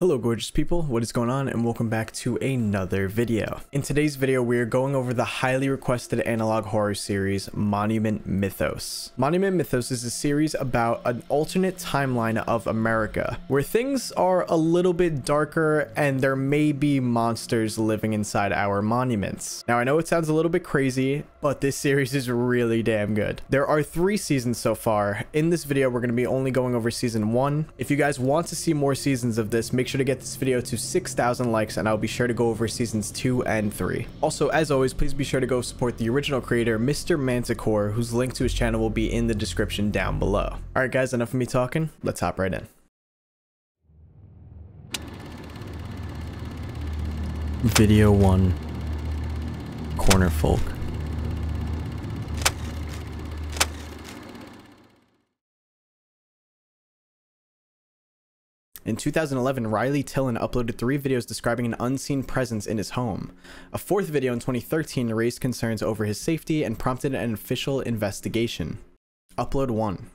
Hello gorgeous people, what is going on, and welcome back to another video. In today's video we are going over the highly requested analog horror series Monument Mythos. Monument Mythos is a series about an alternate timeline of America where things are a little bit darker and there may be monsters living inside our monuments. Now I know it sounds a little bit crazy, but this series is really damn good. There are 3 seasons so far. In this video we're going to be only going over season 1. If you guys want to see more seasons of this, make sure to get this video to 6,000 likes and I'll be sure to go over seasons 2 and 3. Also, as always, please be sure to go support the original creator, Mr. Manticore, whose link to his channel will be in the description down below. Alright guys, enough of me talking, let's hop right in. Video 1. CORNERFOLK. In 2011, Riley Tillon uploaded 3 videos describing an unseen presence in his home. A 4th video in 2013 raised concerns over his safety and prompted an official investigation. Upload 1.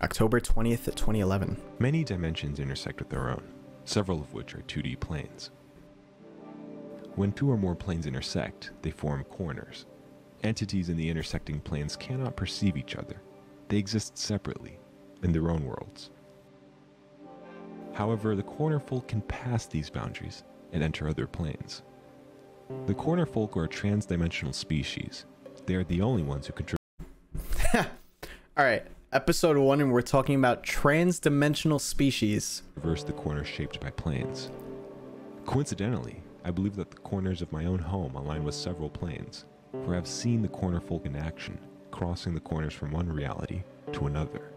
October 20th, 2011. Many dimensions intersect with their own, several of which are 2D planes. When 2 or more planes intersect, they form corners. Entities in the intersecting planes cannot perceive each other. They exist separately, in their own worlds. However, the CORNERFOLK can pass these boundaries and enter other planes. The CORNERFOLK are a trans-dimensional species. They are the only ones who control. Alright, episode 1 and we're talking about trans-dimensional species. Traverse the corners shaped by planes. Coincidentally, I believe that the corners of my own home align with several planes, for I've seen the CORNERFOLK in action, crossing the corners from one reality to another.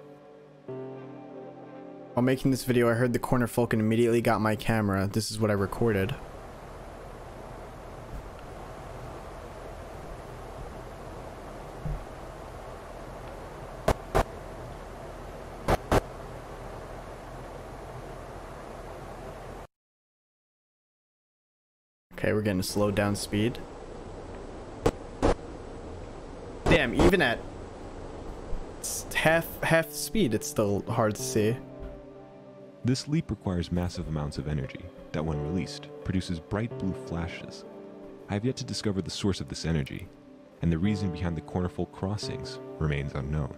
While making this video, I heard the CORNERFOLK and immediately got my camera. This is what I recorded. Okay, we're getting a slowed down speed. Damn, even at half speed, it's still hard to see. This leap requires massive amounts of energy that, when released, produces bright blue flashes. I have yet to discover the source of this energy, and the reason behind the CORNERFOLK crossings remains unknown.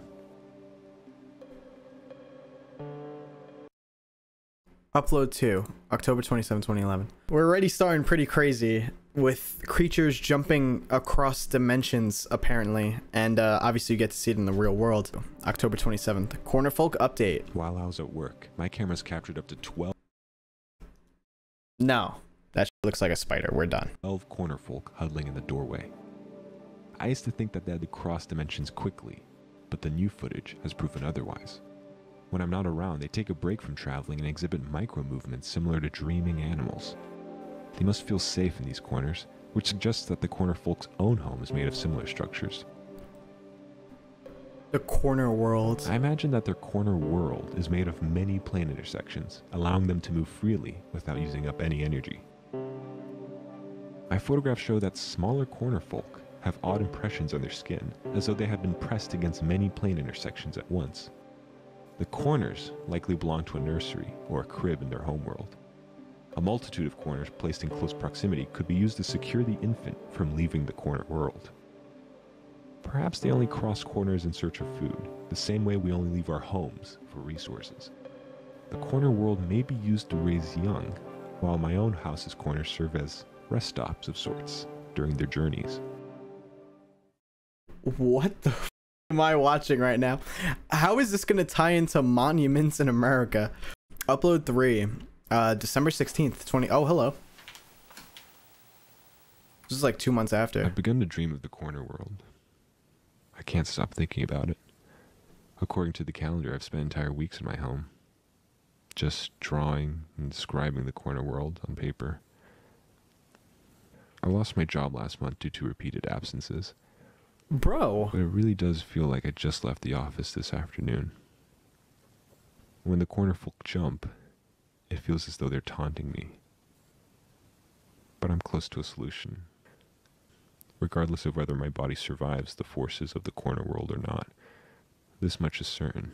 Upload 2, October 27, 2011. We're already starting pretty crazy with creatures jumping across dimensions, apparently, and obviously you get to see it in the real world. October 27th, CORNERFOLK update. While I was at work, my cameras captured up to 12. No, that looks like a spider. We're done. 12 CORNERFOLK huddling in the doorway. I used to think that they had to cross dimensions quickly, but the new footage has proven otherwise. When I'm not around, they take a break from traveling and exhibit micro-movements similar to dreaming animals. They must feel safe in these corners, which suggests that the CORNERFOLK's own home is made of similar structures. The corner world. I imagine that their corner world is made of many plane intersections, allowing them to move freely without using up any energy. My photographs show that smaller CORNERFOLK have odd impressions on their skin, as though they have been pressed against many plane intersections at once. The corners likely belong to a nursery or a crib in their homeworld. A multitude of corners placed in close proximity could be used to secure the infant from leaving the corner world. Perhaps they only cross corners in search of food, the same way we only leave our homes for resources. The corner world may be used to raise young, while my own house's corners serve as rest stops of sorts during their journeys. What the f am I watching right now? How is this going to tie into monuments in America? Upload 3, December 16th, 20. Oh, hello. This is like 2 months after. I've begun to dream of the corner world. I can't stop thinking about it. According to the calendar, I've spent entire weeks in my home, just drawing and describing the corner world on paper. I lost my job last month due to repeated absences. Bro. But it really does feel like I just left the office this afternoon. When the CORNERFOLK jump, it feels as though they're taunting me. But I'm close to a solution. Regardless of whether my body survives the forces of the corner world or not, this much is certain.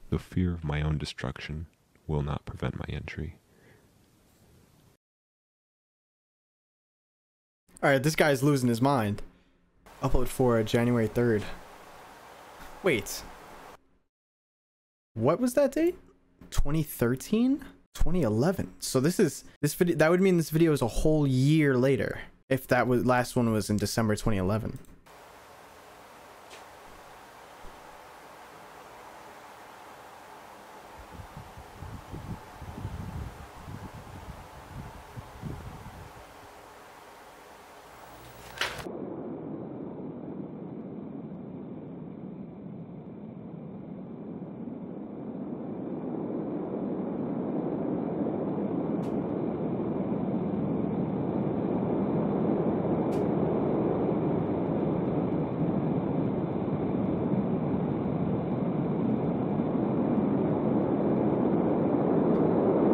The fear of my own destruction will not prevent my entry. Alright, this guy's losing his mind. Upload for January 3rd. Wait. What was that date? 2013? 2011. So this video, that would mean this video is a whole year later. If that was, last one was in December 2011.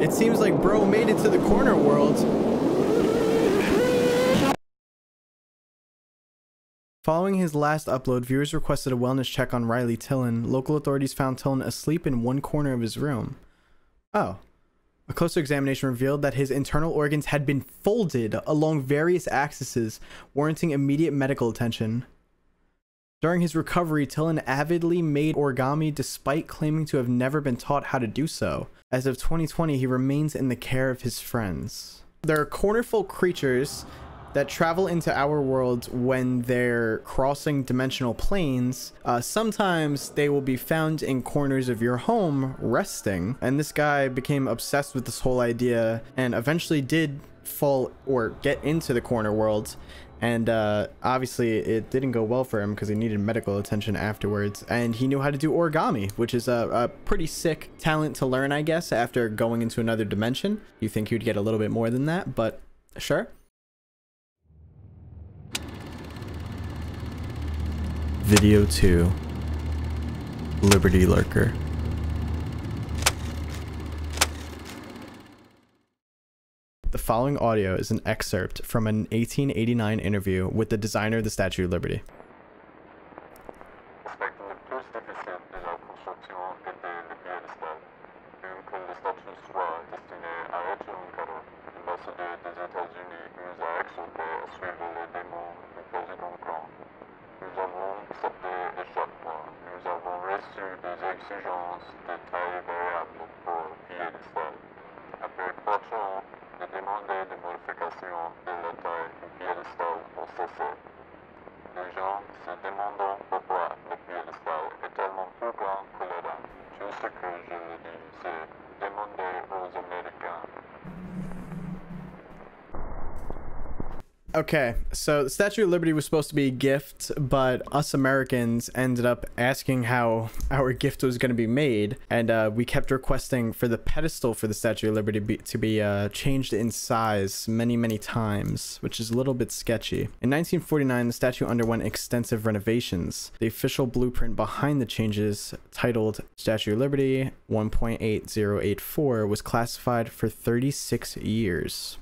It seems like bro made it to the corner world. Following his last upload, viewers requested a wellness check on Riley Tillon. Local authorities found Tillon asleep in one corner of his room. Oh. A closer examination revealed that his internal organs had been folded along various axes, warranting immediate medical attention. During his recovery, Tillon avidly made origami despite claiming to have never been taught how to do so. As of 2020, he remains in the care of his friends. There are cornerfolk creatures that travel into our world when they're crossing dimensional planes. Sometimes they will be found in corners of your home resting. And this guy became obsessed with this whole idea and eventually did fall or get into the corner world. And obviously it didn't go well for him because he needed medical attention afterwards. And he knew how to do origami, which is a pretty sick talent to learn, I guess, after going into another dimension. You think you'd get a little bit more than that, but sure. Video 2. Liberty Lurker. The following audio is an excerpt from an 1889 interview with the designer of the Statue of Liberty. Okay, so the Statue of Liberty was supposed to be a gift, but us Americans ended up asking how our gift was going to be made, and we kept requesting for the pedestal for the Statue of Liberty to be changed in size many times, which is a little bit sketchy. In 1949, the statue underwent extensive renovations. The official blueprint behind the changes, titled Statue of Liberty 1.8084, was classified for 36 years.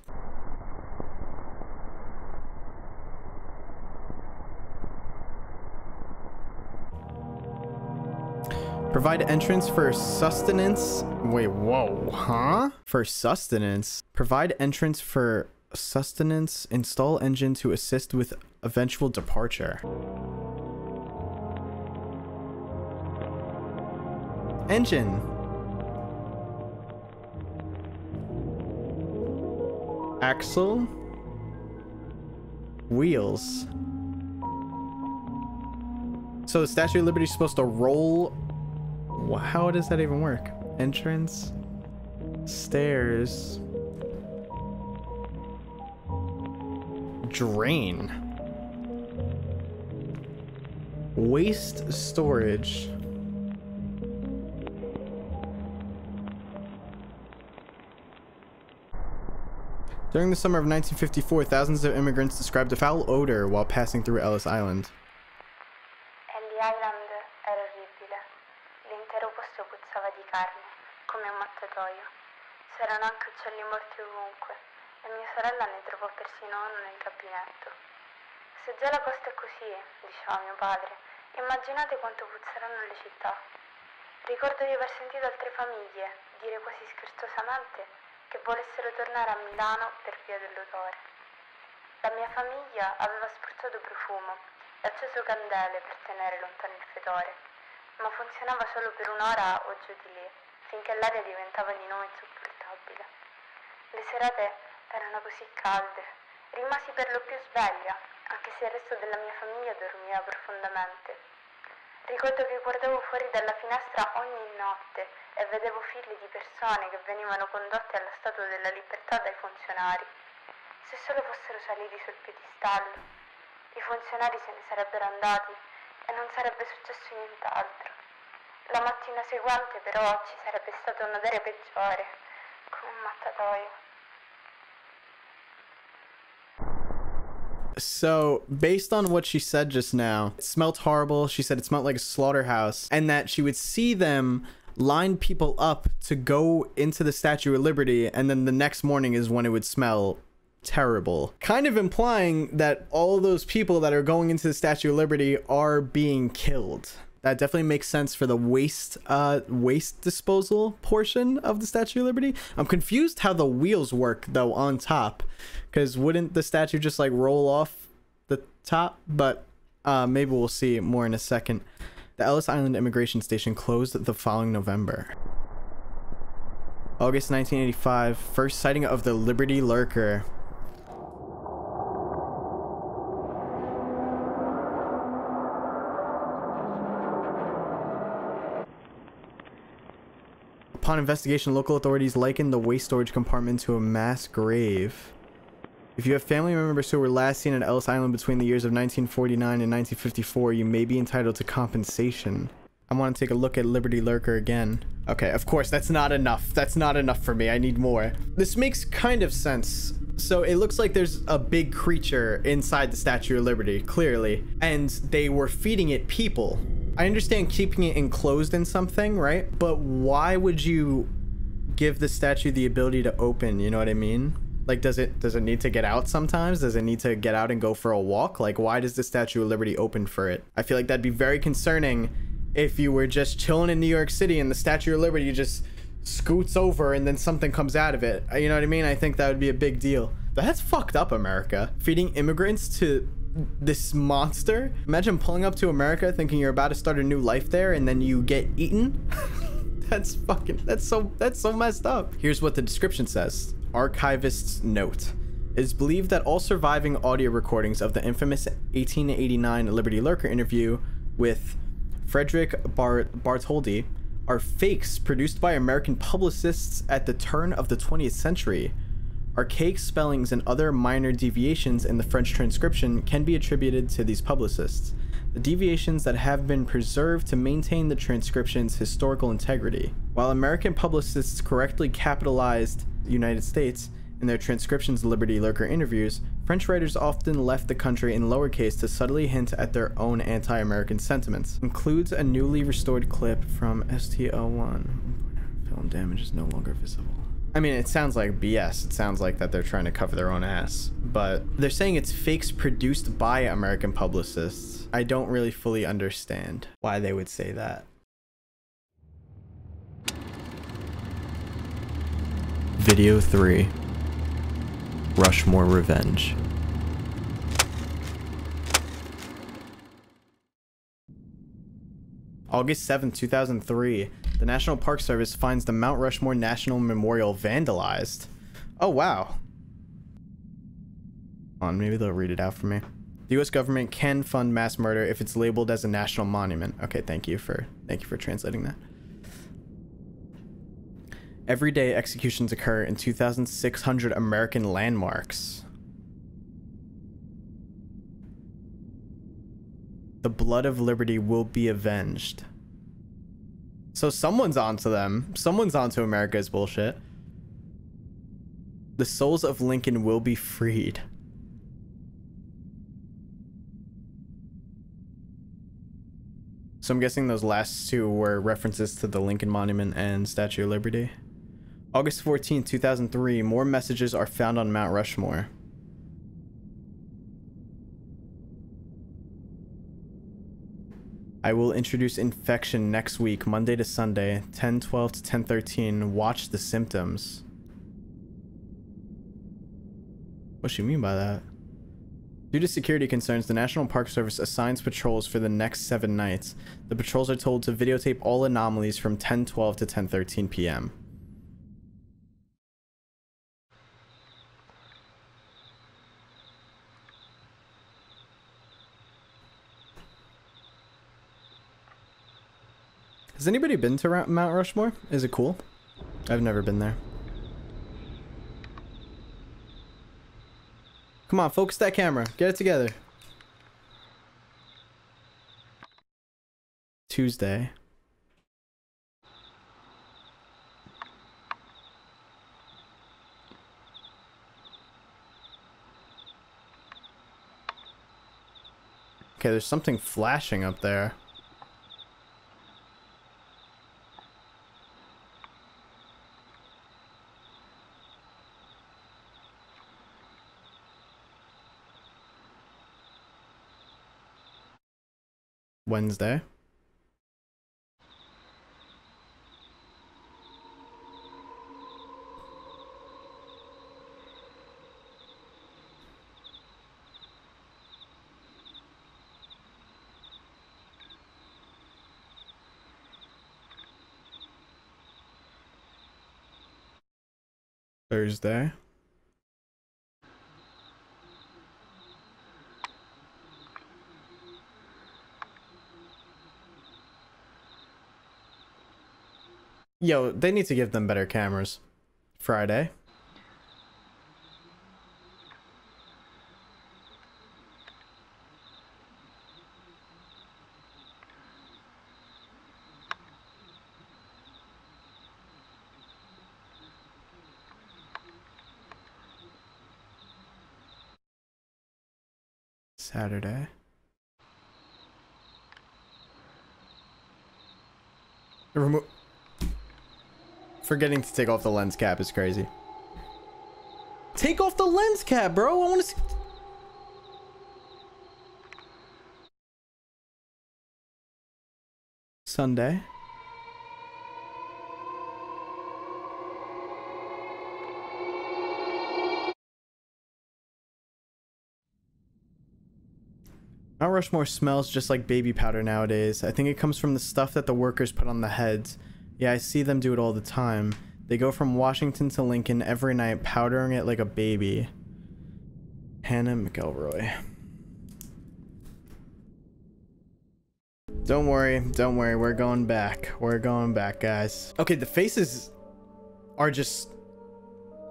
Provide entrance for sustenance. Wait, whoa, huh? For sustenance. Provide entrance for sustenance. Install engine to assist with eventual departure. Engine. Axle. Wheels. So the Statue of Liberty is supposed to roll. How does that even work? Entrance, stairs, drain, waste storage. During the summer of 1954, thousands of immigrants described a foul odor while passing through Ellis Island. Come un mattatoio. C'erano anche uccelli morti ovunque e mia sorella ne trovò persino uno nel gabinetto. Se già la costa è così, diceva mio padre, immaginate quanto puzzeranno le città. Ricordo di aver sentito altre famiglie dire quasi scherzosamente che volessero tornare a Milano per via dell'odore. La mia famiglia aveva spruzzato profumo e acceso candele per tenere lontano il fetore, ma funzionava solo per un'ora o giù di lì, finché l'aria diventava di nuovo insopportabile. Le serate erano così calde, rimasi per lo più sveglia, anche se il resto della mia famiglia dormiva profondamente. Ricordo che guardavo fuori dalla finestra ogni notte e vedevo file di persone che venivano condotte alla Statua della Libertà dai funzionari. Se solo fossero saliti sul piedistallo, i funzionari se ne sarebbero andati e non sarebbe successo nient'altro. La mattina seguente però ci sarebbe stato un odore peggiore, come un mattatoio. So, based on what she said just now, it smelled horrible. She said it smelled like a slaughterhouse, and that she would see them line people up to go into the Statue of Liberty, and then the next morning is when it would smell terrible. Kind of implying that all those people that are going into the Statue of Liberty are being killed. That definitely makes sense for the waste disposal portion of the Statue of Liberty. I'm confused how the wheels work though on top, because wouldn't the statue just like roll off the top? But maybe we'll see more in a second. The Ellis Island immigration station closed the following November. August 1985, first sighting of the Liberty Lurker. Upon investigation, local authorities likened the waste storage compartment to a mass grave. If you have family members who were last seen at Ellis Island between the years of 1949 and 1954, you may be entitled to compensation. I want to take a look at Liberty Lurker again. Okay, of course, that's not enough. That's not enough for me. I need more. This makes kind of sense. So it looks like there's a big creature inside the Statue of Liberty, clearly, and they were feeding it people. I understand keeping it enclosed in something, right? But why would you give the statue the ability to open? You know what I mean? Like, does it need to get out sometimes? Does it need to get out and go for a walk? Like, why does the Statue of Liberty open for it? I feel like that'd be very concerning if you were just chilling in New York City and the Statue of Liberty just scoots over and then something comes out of it. You know what I mean? I think that would be a big deal. That's fucked up, America. Feeding immigrants to this monster. Imagine pulling up to America thinking you're about to start a new life there and then you get eaten. That's so messed up. Here's what the description says. Archivist's note. It is believed that all surviving audio recordings of the infamous 1889 Liberty Lurker interview with Frederick Bartholdi are fakes produced by American publicists at the turn of the 20th century. Archaic spellings and other minor deviations in the French transcription can be attributed to these publicists. The deviations that have been preserved to maintain the transcription's historical integrity. While American publicists correctly capitalized the United States in their transcriptions of Liberty Lurker interviews, French writers often left the country in lowercase to subtly hint at their own anti-American sentiments. Includes a newly restored clip from STL1. Film damage is no longer visible. I mean, it sounds like BS. It sounds like that they're trying to cover their own ass. But they're saying it's fakes produced by American publicists. I don't really fully understand why they would say that. Video 3. Rushmore Revenge. August 7, 2003. The National Park Service finds the Mount Rushmore National Memorial vandalized. Oh, wow. Hold on, maybe they'll read it out for me. The U.S. government can fund mass murder if it's labeled as a national monument. Okay, thank you for translating that. Every day, executions occur in 2,600 American landmarks. The blood of liberty will be avenged. So someone's onto them. Someone's onto America's bullshit. The souls of Lincoln will be freed. So I'm guessing those last two were references to the Lincoln Monument and Statue of Liberty. August 14, 2003. More messages are found on Mount Rushmore. I will introduce infection next week, Monday to Sunday, 10:12 to 10:13. Watch the symptoms. What she mean by that? Due to security concerns, the National Park Service assigns patrols for the next 7 nights. The patrols are told to videotape all anomalies from 10:12 to 10:13 p.m. Has anybody been to Mount Rushmore? Is it cool? I've never been there. Come on, focus that camera. Get it together. Tuesday. Okay, there's something flashing up there. Wednesday. Thursday. Yo, they need to give them better cameras. Friday. Saturday. Forgetting to take off the lens cap is crazy. Take off the lens cap, bro. I want to see. Sunday. Mount Rushmore smells just like baby powder nowadays. I think it comes from the stuff that the workers put on the heads. Yeah, I see them do it all the time. They go from Washington to Lincoln every night, powdering it like a baby. Hannah McElroy. Don't worry, we're going back. We're going back, guys. Okay, the faces are just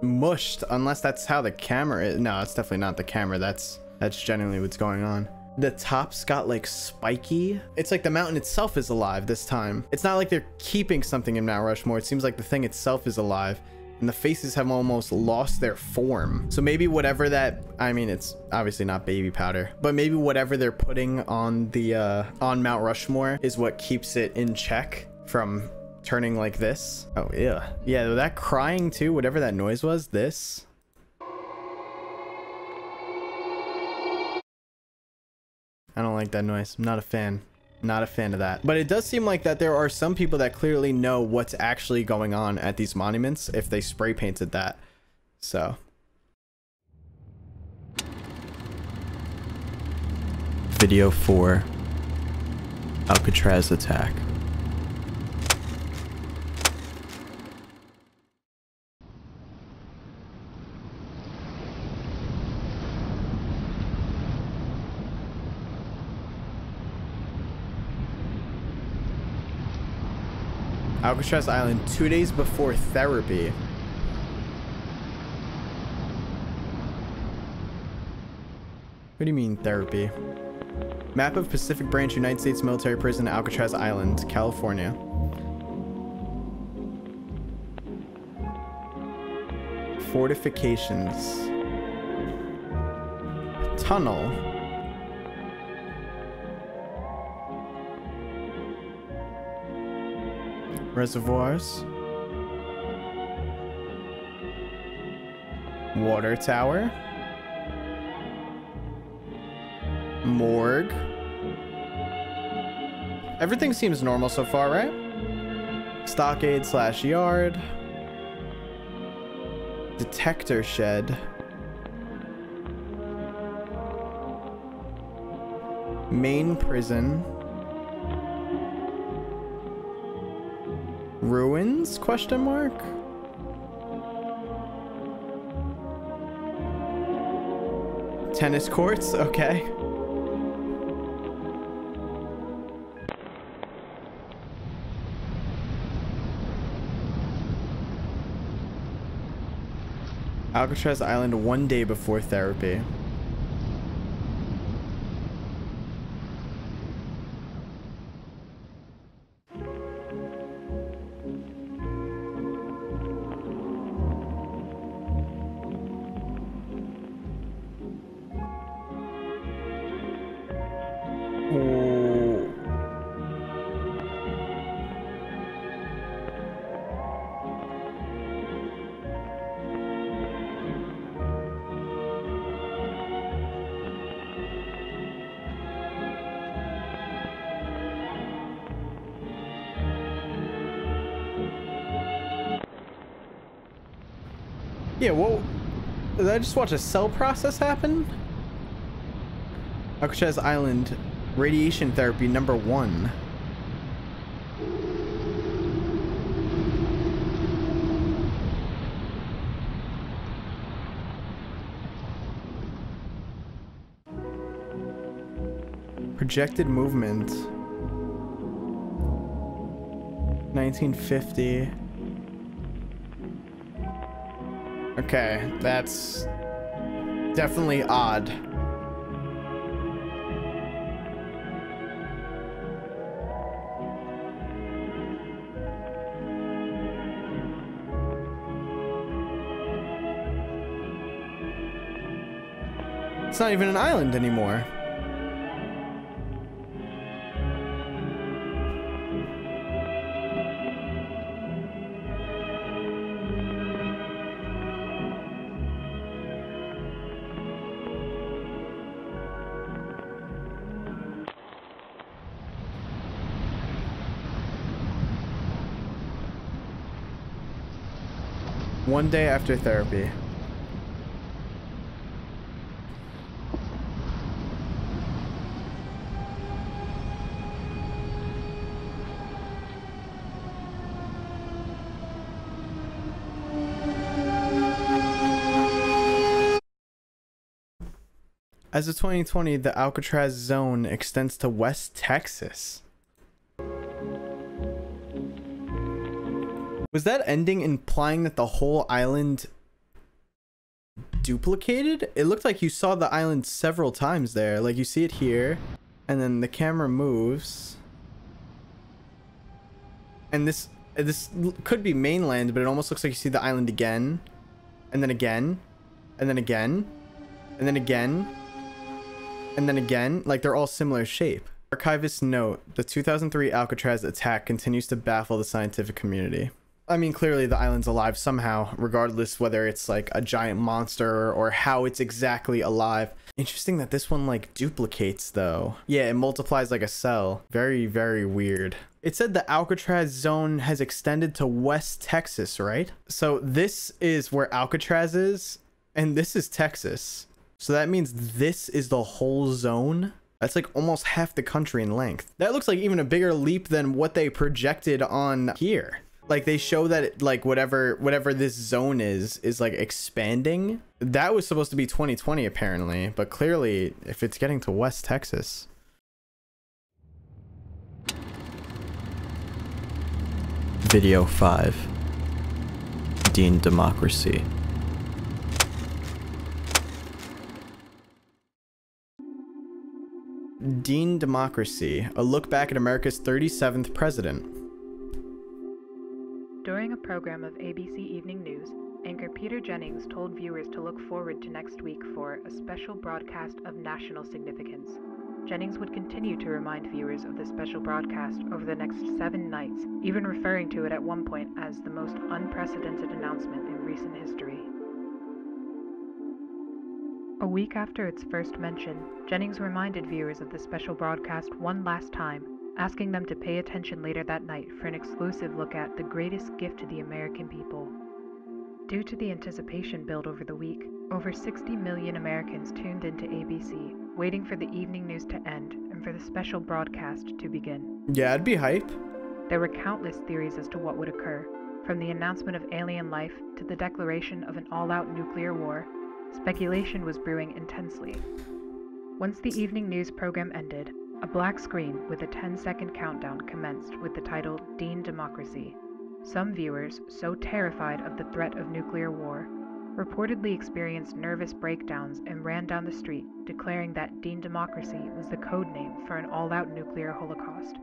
mushed, unless that's how the camera is. No, it's definitely not the camera. That's genuinely what's going on. The top's got like spiky. It's like the mountain itself is alive this time. It's not like they're keeping something in Mount Rushmore. It seems like the thing itself is alive, and the faces have almost lost their form. So maybe whatever that, I mean, it's obviously not baby powder, but maybe whatever they're putting on the on Mount Rushmore is what keeps it in check from turning like this. Oh yeah, yeah, that crying too, whatever that noise was. This, I don't like that noise. I'm not a fan. Not a fan of that. But it does seem like that there are some people that clearly know what's actually going on at these monuments if they spray painted that. So. Video 4. Alcatraz attack. Alcatraz Island 2 days before therapy. What do you mean therapy? Map of Pacific Branch United States Military Prison, Alcatraz Island, California. Fortifications. Tunnel. Reservoirs. Water tower. Morgue. Everything seems normal so far, right? Stockade / yard. Detector shed. Main prison. Ruins? Question mark? Tennis courts? Okay. Alcatraz Island 1 day before therapy. Yeah, whoa. Did I just watch a cell process happen? Alcatraz Island, radiation therapy number 1. Projected movement. 1950. Okay, that's definitely odd. It's not even an island anymore. One day after therapy. As of 2020, the Alcatraz zone extends to West Texas. Was that ending implying that the whole island duplicated? It looked like you saw the island several times there. Like you see it here, and then the camera moves. And this could be mainland, but it almost looks like you see the island again, and then again, and then again, and then again, and then again. Like they're all similar shape. Archivist note, the 2003 Alcatraz attack continues to baffle the scientific community. I mean, clearly the island's alive somehow, regardless whether it's like a giant monster or how it's exactly alive. Interesting that this one like duplicates though. Yeah, it multiplies like a cell. Very, very weird. It said the Alcatraz zone has extended to West Texas, right? So this is where Alcatraz is, and this is Texas. So that means this is the whole zone. That's like almost half the country in length. That looks like even a bigger leap than what they projected on here. Like they show that it, like whatever this zone is like expanding. That was supposed to be 2020 apparently, but clearly if it's getting to West Texas. Video 5. DEANDEMOCRACY. DEANDEMOCRACY, a look back at America's 37th president. During a program of ABC Evening News, anchor Peter Jennings told viewers to look forward to next week for a special broadcast of national significance. Jennings would continue to remind viewers of the special broadcast over the next 7 nights, even referring to it at one point as the most unprecedented announcement in recent history. A week after its first mention, Jennings reminded viewers of the special broadcast one last time, asking them to pay attention later that night for an exclusive look at the greatest gift to the American people. Due to the anticipation built over the week, over 60 million Americans tuned into ABC, waiting for the evening news to end and for the special broadcast to begin. Yeah, I'd be hype. There were countless theories as to what would occur, from the announcement of alien life to the declaration of an all-out nuclear war. Speculation was brewing intensely. Once the evening news program ended, a black screen with a 10-second countdown commenced with the title DEANDEMOCRACY. Some viewers, so terrified of the threat of nuclear war, reportedly experienced nervous breakdowns and ran down the street, declaring that DEANDEMOCRACY was the code name for an all-out nuclear holocaust.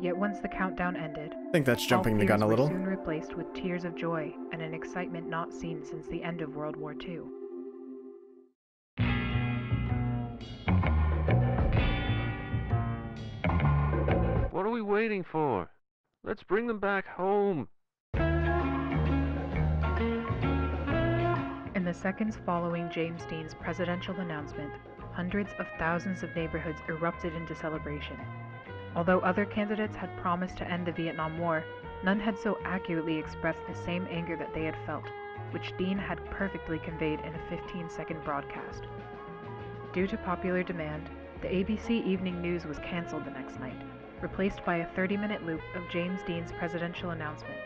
Yet once the countdown ended, I think that's jumping the gun a little. All fears were soon replaced with tears of joy and an excitement not seen since the end of World War II. What are we waiting for? Let's bring them back home. In the seconds following James Dean's presidential announcement, hundreds of thousands of neighborhoods erupted into celebration. Although other candidates had promised to end the Vietnam War, none had so accurately expressed the same anger that they had felt, which Dean had perfectly conveyed in a 15-second broadcast. Due to popular demand, the ABC Evening News was canceled the next night, replaced by a 30-minute loop of James Dean's presidential announcement.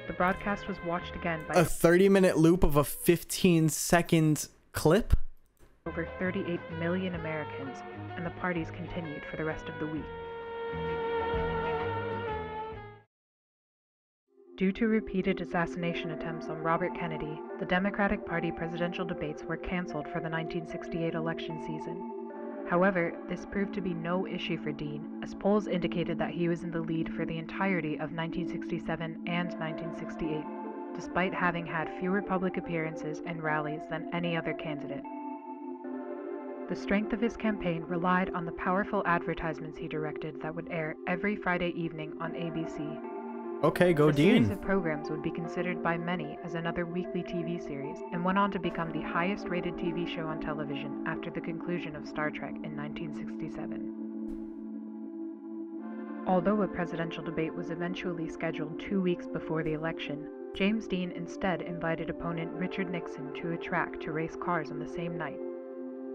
The broadcast was watched again by a 30-minute loop of a 15-second clip? Over 38 million Americans, and the parties continued for the rest of the week. Due to repeated assassination attempts on Robert Kennedy, the Democratic Party presidential debates were canceled for the 1968 election season. However, this proved to be no issue for Dean, as polls indicated that he was in the lead for the entirety of 1967 and 1968, despite having had fewer public appearances and rallies than any other candidate. The strength of his campaign relied on the powerful advertisements he directed that would air every Friday evening on ABC. Okay, go Dean. The series of programs would be considered by many as another weekly TV series, and went on to become the highest-rated TV show on television after the conclusion of Star Trek in 1967. Although a presidential debate was eventually scheduled 2 weeks before the election, James Dean instead invited opponent Richard Nixon to a track to race cars on the same night.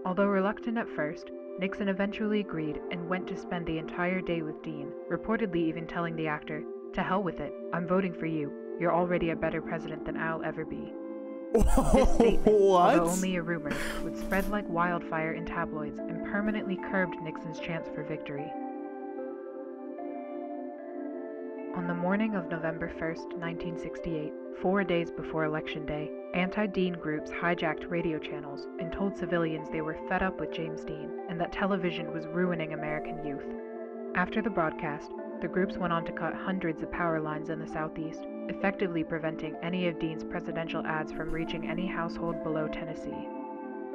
Although reluctant at first, Nixon eventually agreed and went to spend the entire day with Dean, reportedly even telling the actor, "To hell with it, I'm voting for you. You're already a better president than I'll ever be." This statement, although only a rumor, would spread like wildfire in tabloids and permanently curbed Nixon's chance for victory. On the morning of November 1st, 1968, 4 days before Election Day, anti-Dean groups hijacked radio channels and told civilians they were fed up with James Dean and that television was ruining American youth. After the broadcast, the groups went on to cut hundreds of power lines in the southeast, effectively preventing any of Dean's presidential ads from reaching any household below Tennessee.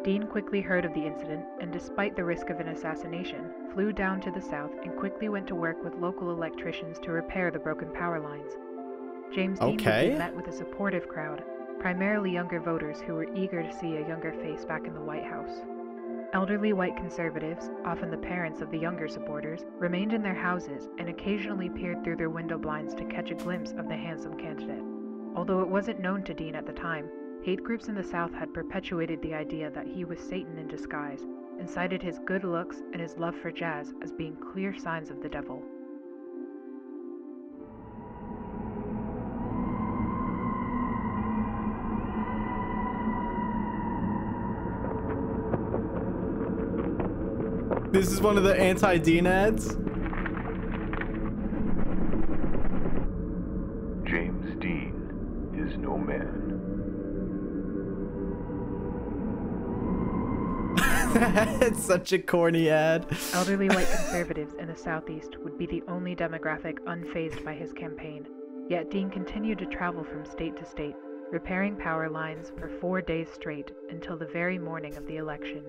Dean quickly heard of the incident and, despite the risk of an assassination, flew down to the south and quickly went to work with local electricians to repair the broken power lines. James Dean would be met with a supportive crowd, primarily younger voters who were eager to see a younger face back in the White House. Elderly white conservatives, often the parents of the younger supporters, remained in their houses and occasionally peered through their window blinds to catch a glimpse of the handsome candidate. Although it wasn't known to Dean at the time, hate groups in the South had perpetuated the idea that he was Satan in disguise, and cited his good looks and his love for jazz as being clear signs of the devil. This is one of the anti-Dean ads? James Dean is no man. It's such a corny ad. Elderly white conservatives in the southeast would be the only demographic unfazed by his campaign. Yet Dean continued to travel from state to state, repairing power lines for 4 days straight until the very morning of the election.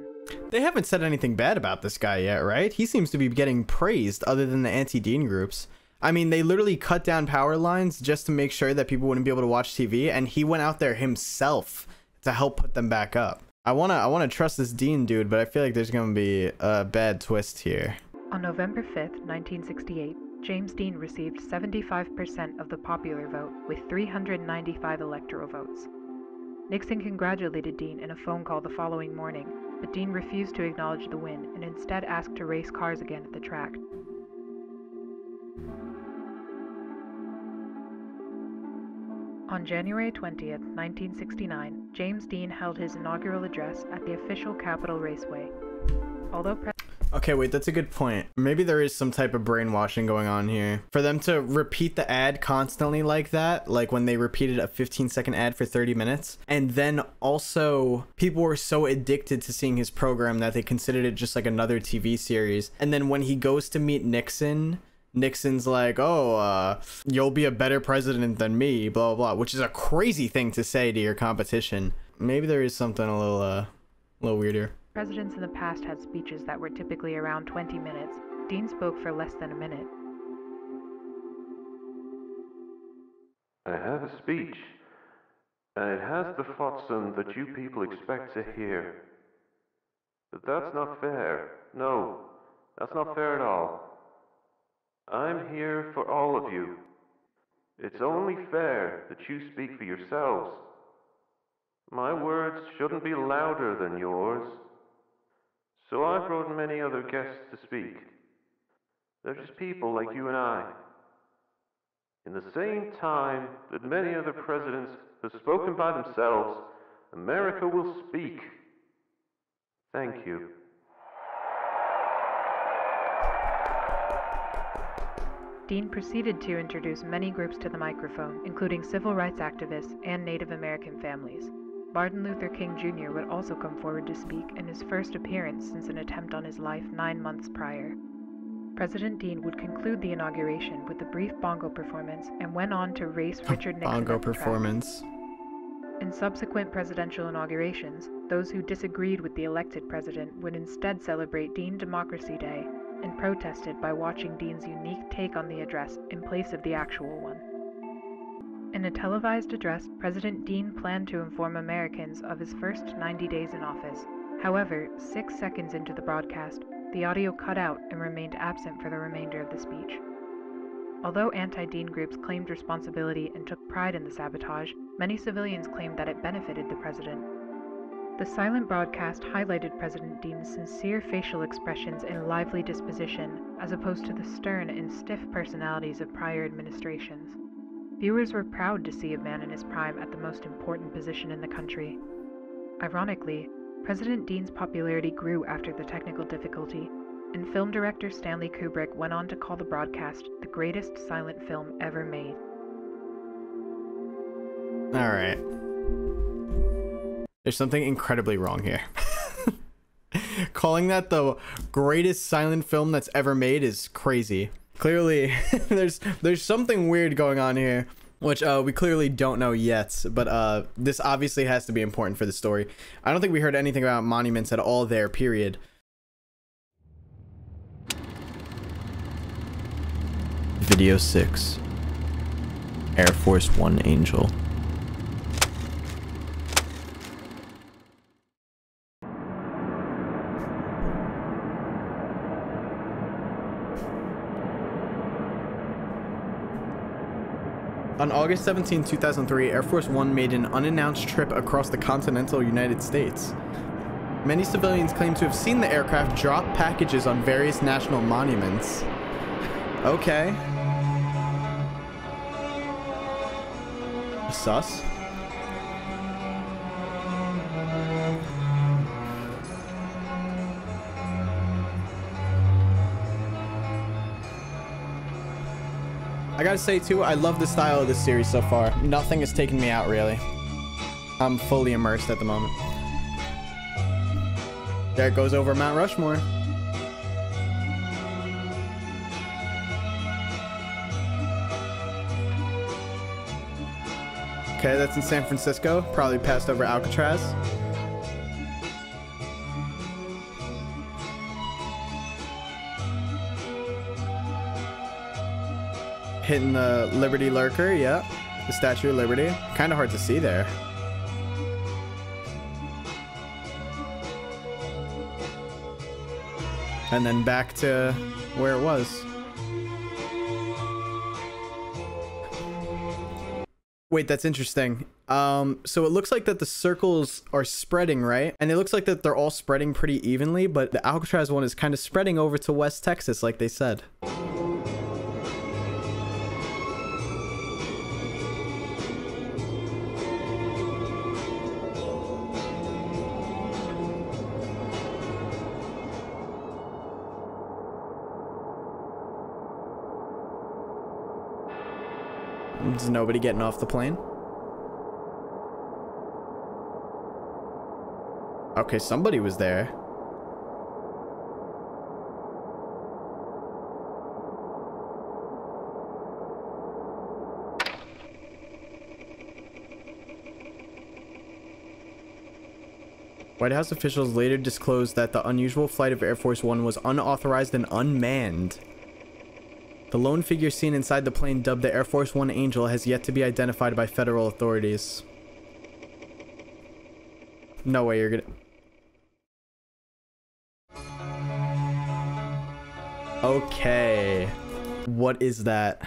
They haven't said anything bad about this guy yet, right? He seems to be getting praised other than the anti-Dean groups. I mean, they literally cut down power lines just to make sure that people wouldn't be able to watch TV, and he went out there himself to help put them back up. I wanna trust this Dean dude, but I feel like there's gonna be a bad twist here. On November 5, 1968, James Dean received 75% of the popular vote with 395 electoral votes. Nixon congratulated Dean in a phone call the following morning, but Dean refused to acknowledge the win and instead asked to race cars again at the track. On January 20, 1969, James Dean held his inaugural address at the official Capitol Raceway. Although Okay, wait, that's a good point. Maybe there is some type of brainwashing going on here. For them to repeat the ad constantly like that, like when they repeated a 15-second ad for 30 minutes, and then also people were so addicted to seeing his program that they considered it just like another TV series. And then when he goes to meet Nixon, Nixon's like, oh, you'll be a better president than me, blah, blah, blah, which is a crazy thing to say to your competition. Maybe there is something a little weird here. Presidents in the past had speeches that were typically around 20 minutes. Dean spoke for less than a minute. I have a speech, and it has the flotsam that you people expect to hear. But that's not fair. No, that's not fair at all. I'm here for all of you. It's only fair that you speak for yourselves. My words shouldn't be louder than yours. So I brought many other guests to speak. They're just people like you and I. In the same time that many other presidents have spoken by themselves, America will speak. Thank you. Dean proceeded to introduce many groups to the microphone, including civil rights activists and Native American families. Martin Luther King Jr. would also come forward to speak in his first appearance since an attempt on his life 9 months prior. President Dean would conclude the inauguration with a brief bongo performance and went on to race Richard Nixon Bongo at the performance. track. In subsequent presidential inaugurations, those who disagreed with the elected president would instead celebrate DEANDEMOCRACY Day and protested by watching Dean's unique take on the address in place of the actual one. In a televised address, President Dean planned to inform Americans of his first 90 days in office. However, 6 seconds into the broadcast, the audio cut out and remained absent for the remainder of the speech. Although anti-Dean groups claimed responsibility and took pride in the sabotage, many civilians claimed that it benefited the president. The silent broadcast highlighted President Dean's sincere facial expressions and lively disposition, as opposed to the stern and stiff personalities of prior administrations. Viewers were proud to see a man in his prime at the most important position in the country. Ironically, President Dean's popularity grew after the technical difficulty, and film director Stanley Kubrick went on to call the broadcast the greatest silent film ever made. Alright. There's something incredibly wrong here. Calling that the greatest silent film that's ever made is crazy. Clearly, there's something weird going on here, which we clearly don't know yet, but this obviously has to be important for the story. I don't think we heard anything about monuments at all there, period. Video 6. Air Force One Angel. On August 17, 2003, Air Force One made an unannounced trip across the continental United States. Many civilians claim to have seen the aircraft drop packages on various national monuments. Okay. Sus. I gotta say too, I love the style of this series so far. Nothing has taken me out really. I'm fully immersed at the moment. There it goes over Mount Rushmore. Okay, that's in San Francisco. Probably passed over Alcatraz. Hitting the Liberty Lurker, yeah. The Statue of Liberty. Kind of hard to see there. And then back to where it was. Wait, that's interesting. So it looks like that the circles are spreading, right? And it looks like that they're all spreading pretty evenly, but the Alcatraz one is kind of spreading over to West Texas, like they said. Is nobody getting off the plane? Okay, somebody was there. White House officials later disclosed that the unusual flight of Air Force One was unauthorized and unmanned. The lone figure seen inside the plane, dubbed the Air Force One Angel, has yet to be identified by federal authorities. No way you're gonna... Okay. What is that?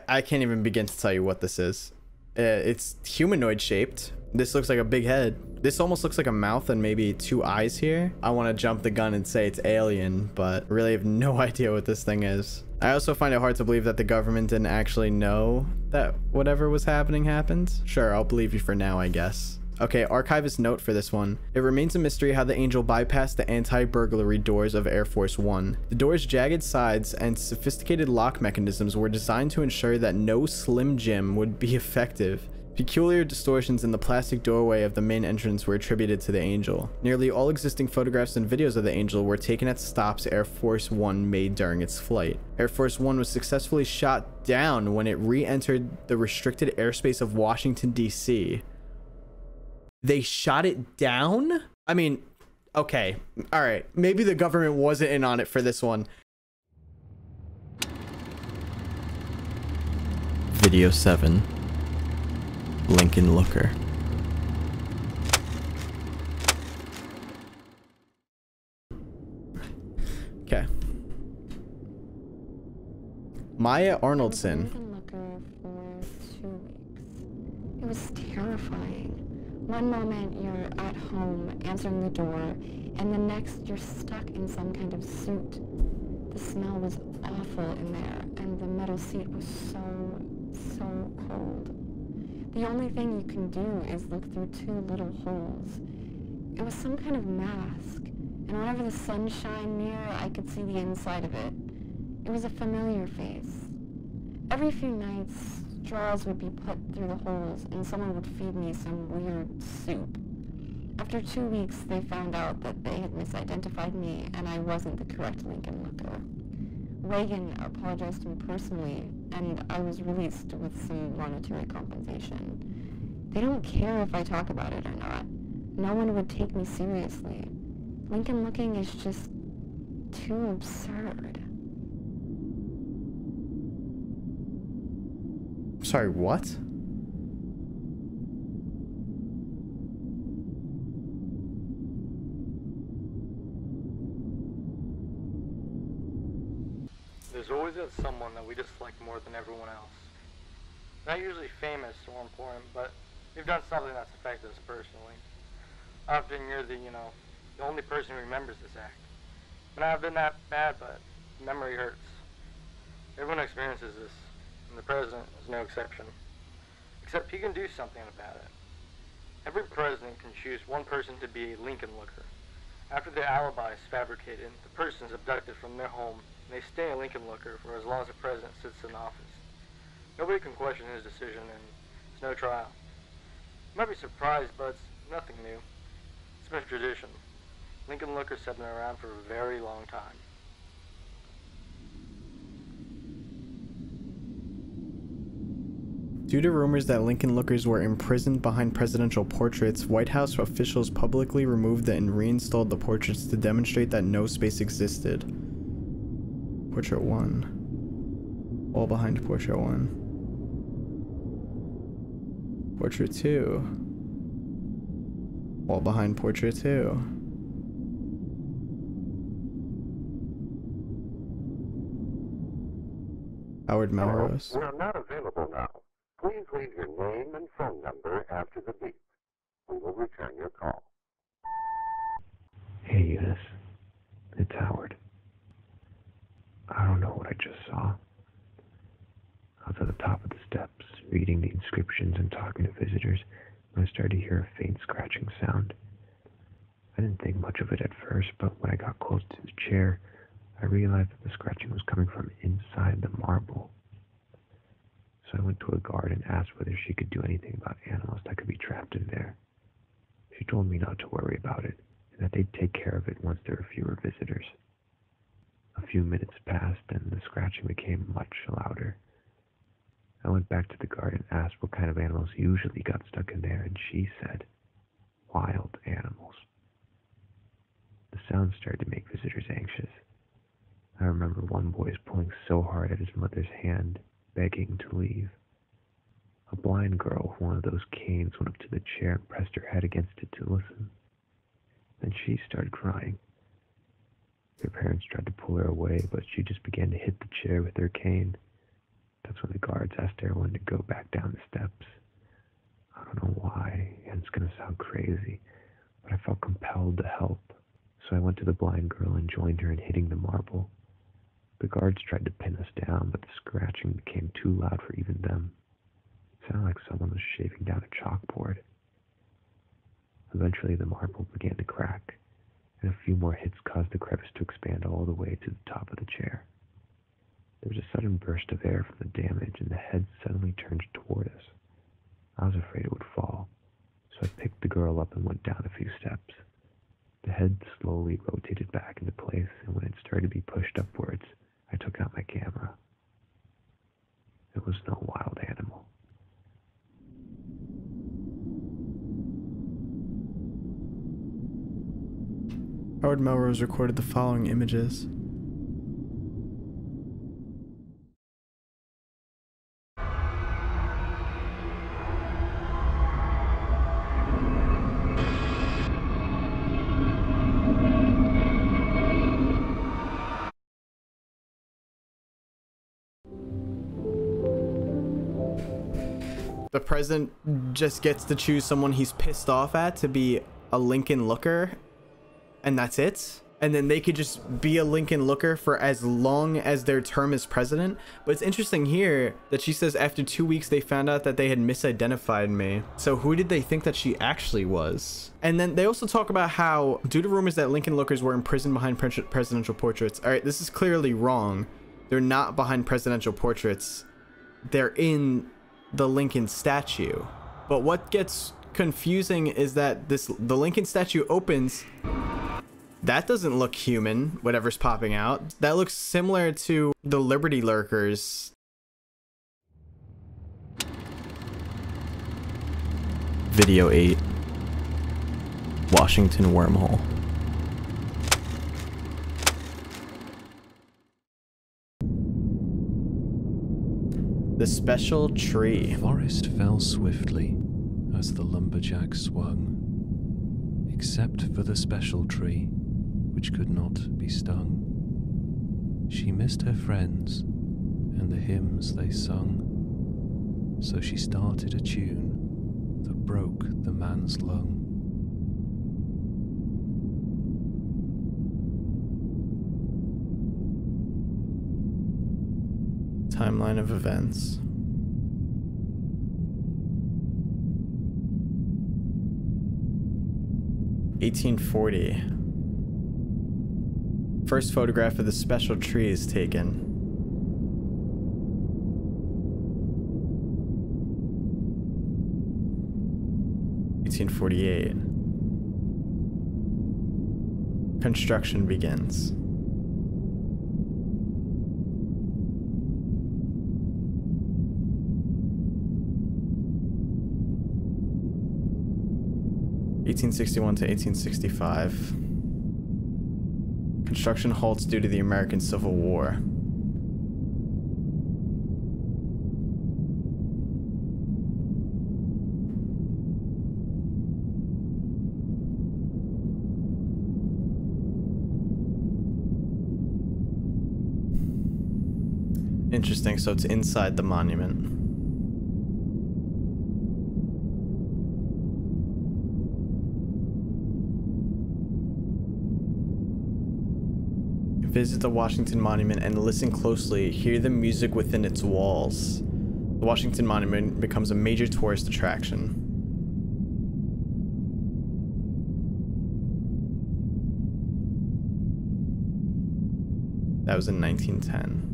I can't even begin to tell you what this is. It's humanoid shaped. This looks like a big head. This almost looks like a mouth and maybe 2 eyes here. I want to jump the gun and say it's alien, but really have no idea what this thing is. I also find it hard to believe that the government didn't actually know that whatever was happening happened. Sure, I'll believe you for now, I guess. Okay, archivist note for this one. It remains a mystery how the Angel bypassed the anti-burglary doors of Air Force One. The door's jagged sides and sophisticated lock mechanisms were designed to ensure that no Slim Jim would be effective. Peculiar distortions in the plastic doorway of the main entrance were attributed to the Angel. Nearly all existing photographs and videos of the Angel were taken at stops Air Force One made during its flight. Air Force One was successfully shot down when it re-entered the restricted airspace of Washington, D.C. They shot it down? I mean, okay. All right. Maybe the government wasn't in on it for this one. Video 7. LINCOLNLOOKER. Okay. Maya Arnoldson. LINCOLNLOOKER for 2 weeks. It was terrifying. One moment you're at home answering the door, and the next you're stuck in some kind of suit. The smell was awful in there, and the metal seat was so cold. The only thing you can do is look through 2 little holes. It was some kind of mask, and whenever the sun shined near, I could see the inside of it. It was a familiar face. Every few nights, straws would be put through the holes, and someone would feed me some weird soup. After 2 weeks, they found out that they had misidentified me, and I wasn't the correct LINCOLNLOOKER. Reagan apologized to me personally, and I was released with some monetary compensation. They don't care if I talk about it or not. No one would take me seriously. Lincoln looking is just too absurd. Sorry, what? There's always that someone that we dislike more than everyone else. Not usually famous or important, but they've done something that's affected us personally. Often you're the only person who remembers this act. But I've been that bad, but memory hurts. Everyone experiences this, and the president is no exception. Except he can do something about it. Every president can choose one person to be a LINCOLNLOOKER. After the alibi is fabricated, the person is abducted from their home, and they stay a LINCOLNLOOKER for as long as the president sits in office. Nobody can question his decision, and it's no trial. You might be surprised, but it's nothing new. It's been a tradition. LINCOLNLOOKERs have been around for a very long time. Due to rumors that LINCOLNLOOKERs were imprisoned behind presidential portraits, White House officials publicly removed and reinstalled the portraits to demonstrate that no space existed. Portrait 1. All behind Portrait 1. Portrait 2. All behind Portrait 2. Howard Melrose. We're not available now. Please leave your name and phone number after the beep. We will return your call. Hey, Eunice. It's Howard. I don't know what I just saw. I was at the top of the steps, reading the inscriptions and talking to visitors, when I started to hear a faint scratching sound. I didn't think much of it at first, but when I got close to the chair, I realized that the scratching was coming from inside the marble. So I went to a guard and asked whether she could do anything about animals that could be trapped in there. She told me not to worry about it, and that they'd take care of it once there were fewer visitors. A few minutes passed, and the scratching became much louder. I went back to the guard and asked what kind of animals usually got stuck in there, and she said, wild animals. The sound started to make visitors anxious. I remember one boy pulling so hard at his mother's hand, begging to leave. A blind girl with one of those canes went up to the chair and pressed her head against it to listen. Then she started crying. Her parents tried to pull her away, but she just began to hit the chair with her cane. That's when the guards asked everyone to go back down the steps. I don't know why, and it's going to sound crazy, but I felt compelled to help. So I went to the blind girl and joined her in hitting the marble. The guards tried to pin us down, but the scratching became too loud for even them. It sounded like someone was shaving down a chalkboard. Eventually the marble began to crack, and a few more hits caused the crevice to expand all the way to the top of the chair. There was a sudden burst of air from the damage, and the head suddenly turned toward us. I was afraid it would fall, so I picked the girl up and went down a few steps. The head slowly rotated back into place, and when it started to be pushed upwards, I took out my camera. It was no wild animal. Howard Melrose recorded the following images. The president just gets to choose someone he's pissed off at to be a Lincoln Looker, and that's it. And then they could just be a Lincoln Looker for as long as their term as president. But it's interesting here that she says after 2 weeks they found out that they had misidentified me. So who did they think that she actually was? And then they also talk about how, due to rumors that Lincoln Lookers were imprisoned behind presidential portraits. All right, this is clearly wrong. They're not behind presidential portraits. They're in the Lincoln statue. But what gets confusing is that the Lincoln statue opens. That doesn't look human, whatever's popping out. That looks similar to the Liberty Lurkers. Video 8. Washington Wormhole. The special tree. The forest fell swiftly as the lumberjack swung, except for the special tree, which could not be stung. She missed her friends and the hymns they sung, so she started a tune that broke the man's lung. Timeline of events. (1840). First photograph of the special tree is taken. (1848). Construction begins. (1861 to 1865). Construction halts due to the American Civil War. Interesting, so it's inside the monument. Visit the Washington Monument and listen closely. Hear the music within its walls. The Washington Monument becomes a major tourist attraction. That was in 1910.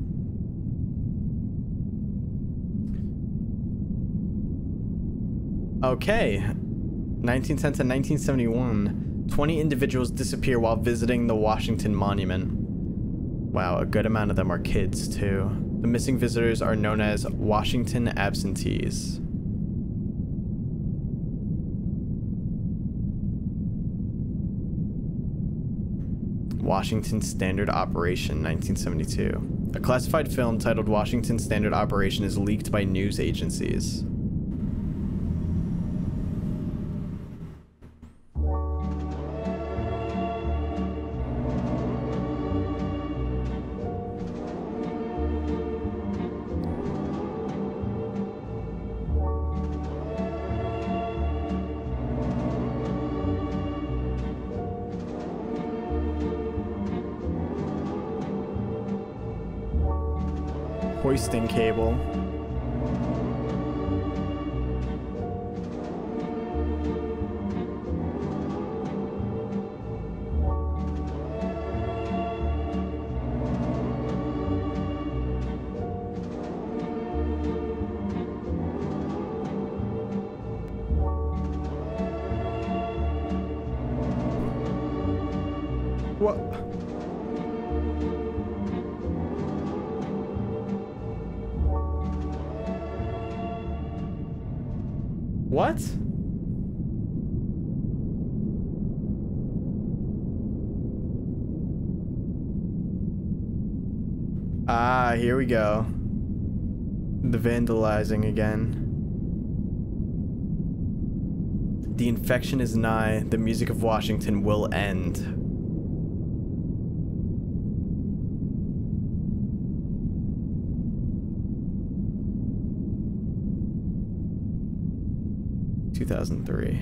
Okay. 1910 to 1971. 20 individuals disappear while visiting the Washington Monument. Wow, a good amount of them are kids, too. The missing visitors are known as Washington absentees. Washington Standard Operation, 1972. A classified film titled Washington Standard Operation is leaked by news agencies. Hoisting cable. What? What? Ah, here we go. The vandalizing again. The infection is nigh. The music of Washington will end. (2003).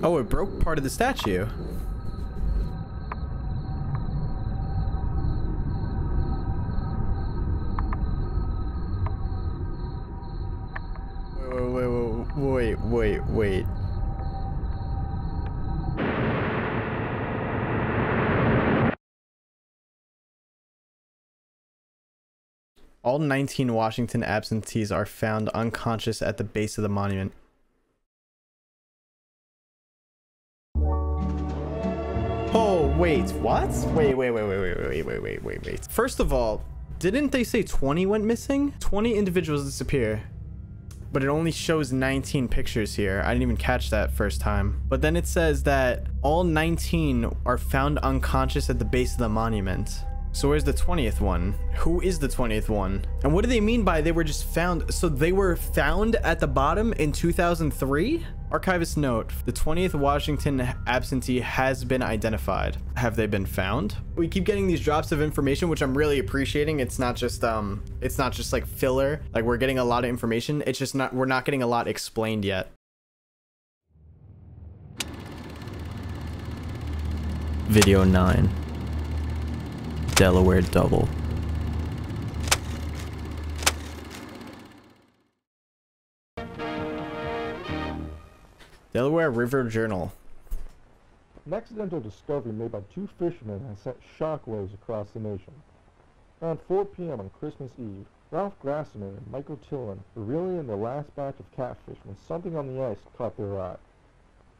Oh, it broke part of the statue. Wait. All 19 Washington absentees are found unconscious at the base of the monument. Oh, wait, what? Wait. First of all, didn't they say 20 went missing? 20 individuals disappear. But it only shows 19 pictures here. I didn't even catch that first time. But then it says that all 19 are found unconscious at the base of the monument. So where's the 20th one? Who is the 20th one? And what do they mean by they were just found? So they were found at the bottom in 2003? Archivist note, the 20th Washington absentee has been identified. Have they been found? We keep getting these drops of information, which I'm really appreciating. It's not just like filler. Like, we're getting a lot of information. It's just we're not getting a lot explained yet. Video 9. Delaware Double. Delaware River Journal. An accidental discovery made by two fishermen has sent shockwaves across the nation. Around 4 p.m. on Christmas Eve, Ralph Grassman and Michael Tillman were reeling in their last batch of catfish when something on the ice caught their eye.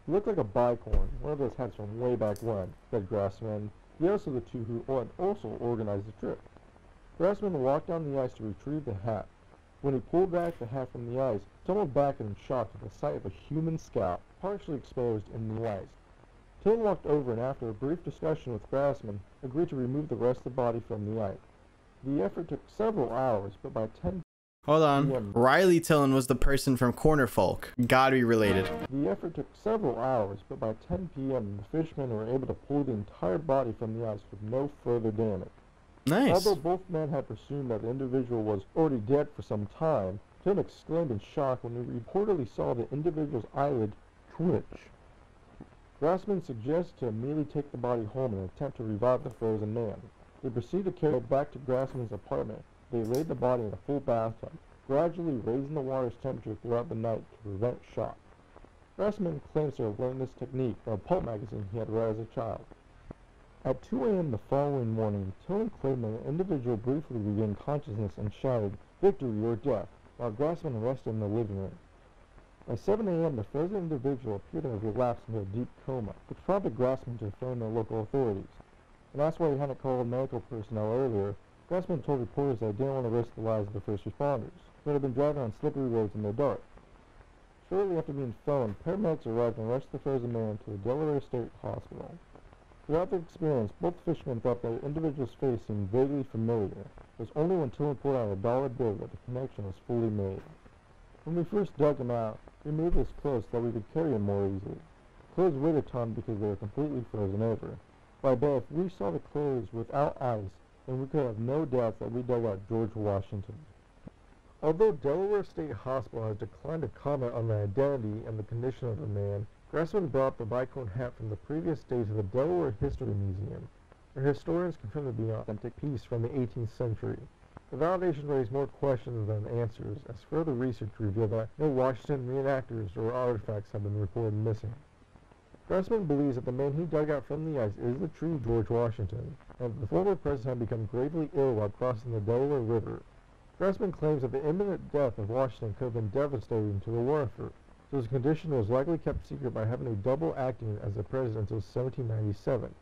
It looked like a bicorn, one of those hats from way back when, said Grassman, the others of the two who had also organized the trip. Grassman walked down the ice to retrieve the hat. When he pulled back the hat from the ice, tumbled back in shock at the sight of a human scalp, partially exposed in the ice. Tillin walked over and after a brief discussion with Grassman, agreed to remove the rest of the body from the ice. The effort took several hours, but by 10 Hold on. p.m. Riley Tillin was the person from CORNERFOLK. Gotta be related. The effort took several hours, but by 10 p.m. the fishermen were able to pull the entire body from the ice with no further damage. Nice. Although both men had presumed that the individual was already dead for some time, Tillin exclaimed in shock when he reportedly saw the individual's eyelid twitch. Grassman suggested to immediately take the body home and attempt to revive the frozen man. They proceeded to carry it back to Grassman's apartment. They laid the body in a full bathtub, gradually raising the water's temperature throughout the night to prevent shock. Grassman claims to have learned this technique from a pulp magazine he had read as a child. At 2 a.m. the following morning, Tillin claimed that an individual briefly regained consciousness and shouted, "Victory or death," while Grassman rested in the living room. By 7 a.m. the frozen individual appeared to have relapsed into a deep coma, which prompted Grassman to phone the local authorities. And that's why he hadn't called medical personnel earlier. Grassman told reporters that he didn't want to risk the lives of the first responders, who had been driving on slippery roads in the dark. Shortly after being phoned, paramedics arrived and rushed the frozen man to the Delaware State Hospital. Throughout their experience, both fishermen thought that the individual's face seemed vaguely familiar. It was only when Tillin pulled out a dollar bill that the connection was fully made. When we first dug him out, we moved his clothes so that we could carry him more easily. Clothes weighed a ton because they were completely frozen over. By day, if we saw the clothes without ice, then we could have no doubts that we dug out George Washington. Although Delaware State Hospital has declined to comment on the identity and the condition of the man, Grassman brought the bicone hat from the previous day to the Delaware History Museum, where historians confirmed it to be an authentic piece from the 18th century. The validation raised more questions than answers, as further research revealed that no Washington reenactors or artifacts have been reported missing. Grassman believes that the man he dug out from the ice is the true George Washington, and that the former president had become gravely ill while crossing the Delaware River. Grassman claims that the imminent death of Washington could have been devastating to the war effort, so his condition was likely kept secret by having a double acting as the president until 1797.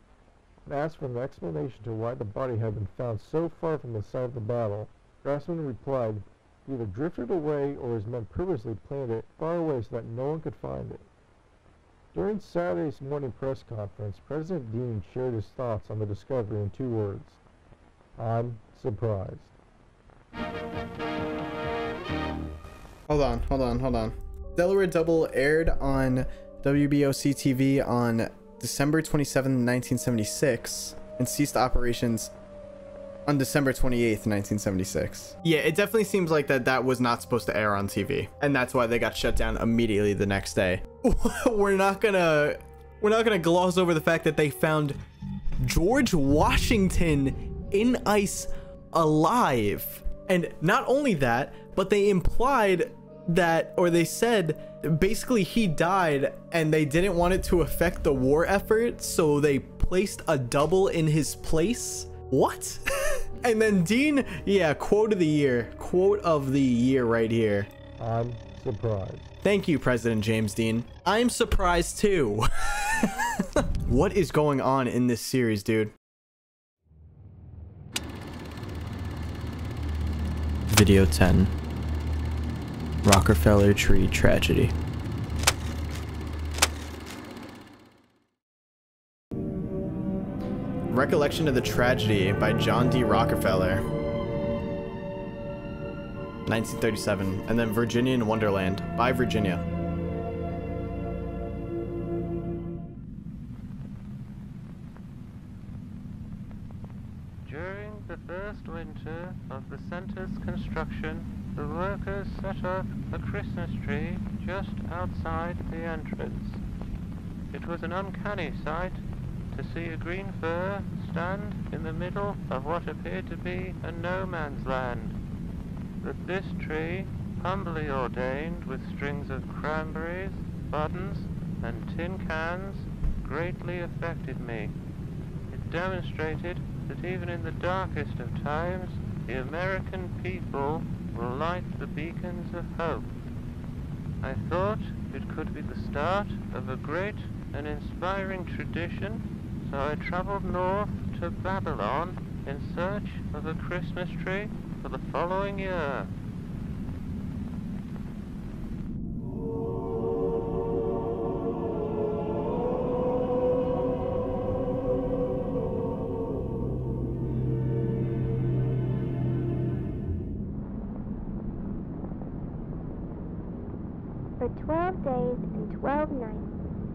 When asked for an explanation to why the body had been found so far from the site of the battle, Grassman replied, "He either drifted away or his men purposely planted it far away so that no one could find it." During Saturday's morning press conference, President Dean shared his thoughts on the discovery in 2 words: "I'm surprised." Hold on. Delaware Double aired on WBOC TV on December 27, 1976, and ceased operations on December 28th, 1976. Yeah, it definitely seems like that was not supposed to air on TV, and that's why they got shut down immediately the next day. We're not gonna gloss over the fact that they found George Washington in ice alive. And not only that, but they implied that, or they said basically he died and they didn't want it to affect the war effort, so they placed a double in his place. What? And then Dean, yeah, quote of the year right here: "I'm surprised." Thank you, President James Dean. I'm surprised too. What is going on in this series, dude? Video 10. Rockefeller Tree Tragedy. Recollection of the Tragedy by John D. Rockefeller. 1937. And then Virginia in Wonderland by Virginia. During the first winter of the center's construction, the workers set up a Christmas tree just outside the entrance. It was an uncanny sight to see a green fir stand in the middle of what appeared to be a no-man's land. But this tree, humbly ordained with strings of cranberries, buttons, and tin cans, greatly affected me. It demonstrated that even in the darkest of times, the American people will light the beacons of hope. I thought it could be the start of a great and inspiring tradition, so I traveled north to Babylon in search of a Christmas tree for the following year. For 12 days and 12 nights,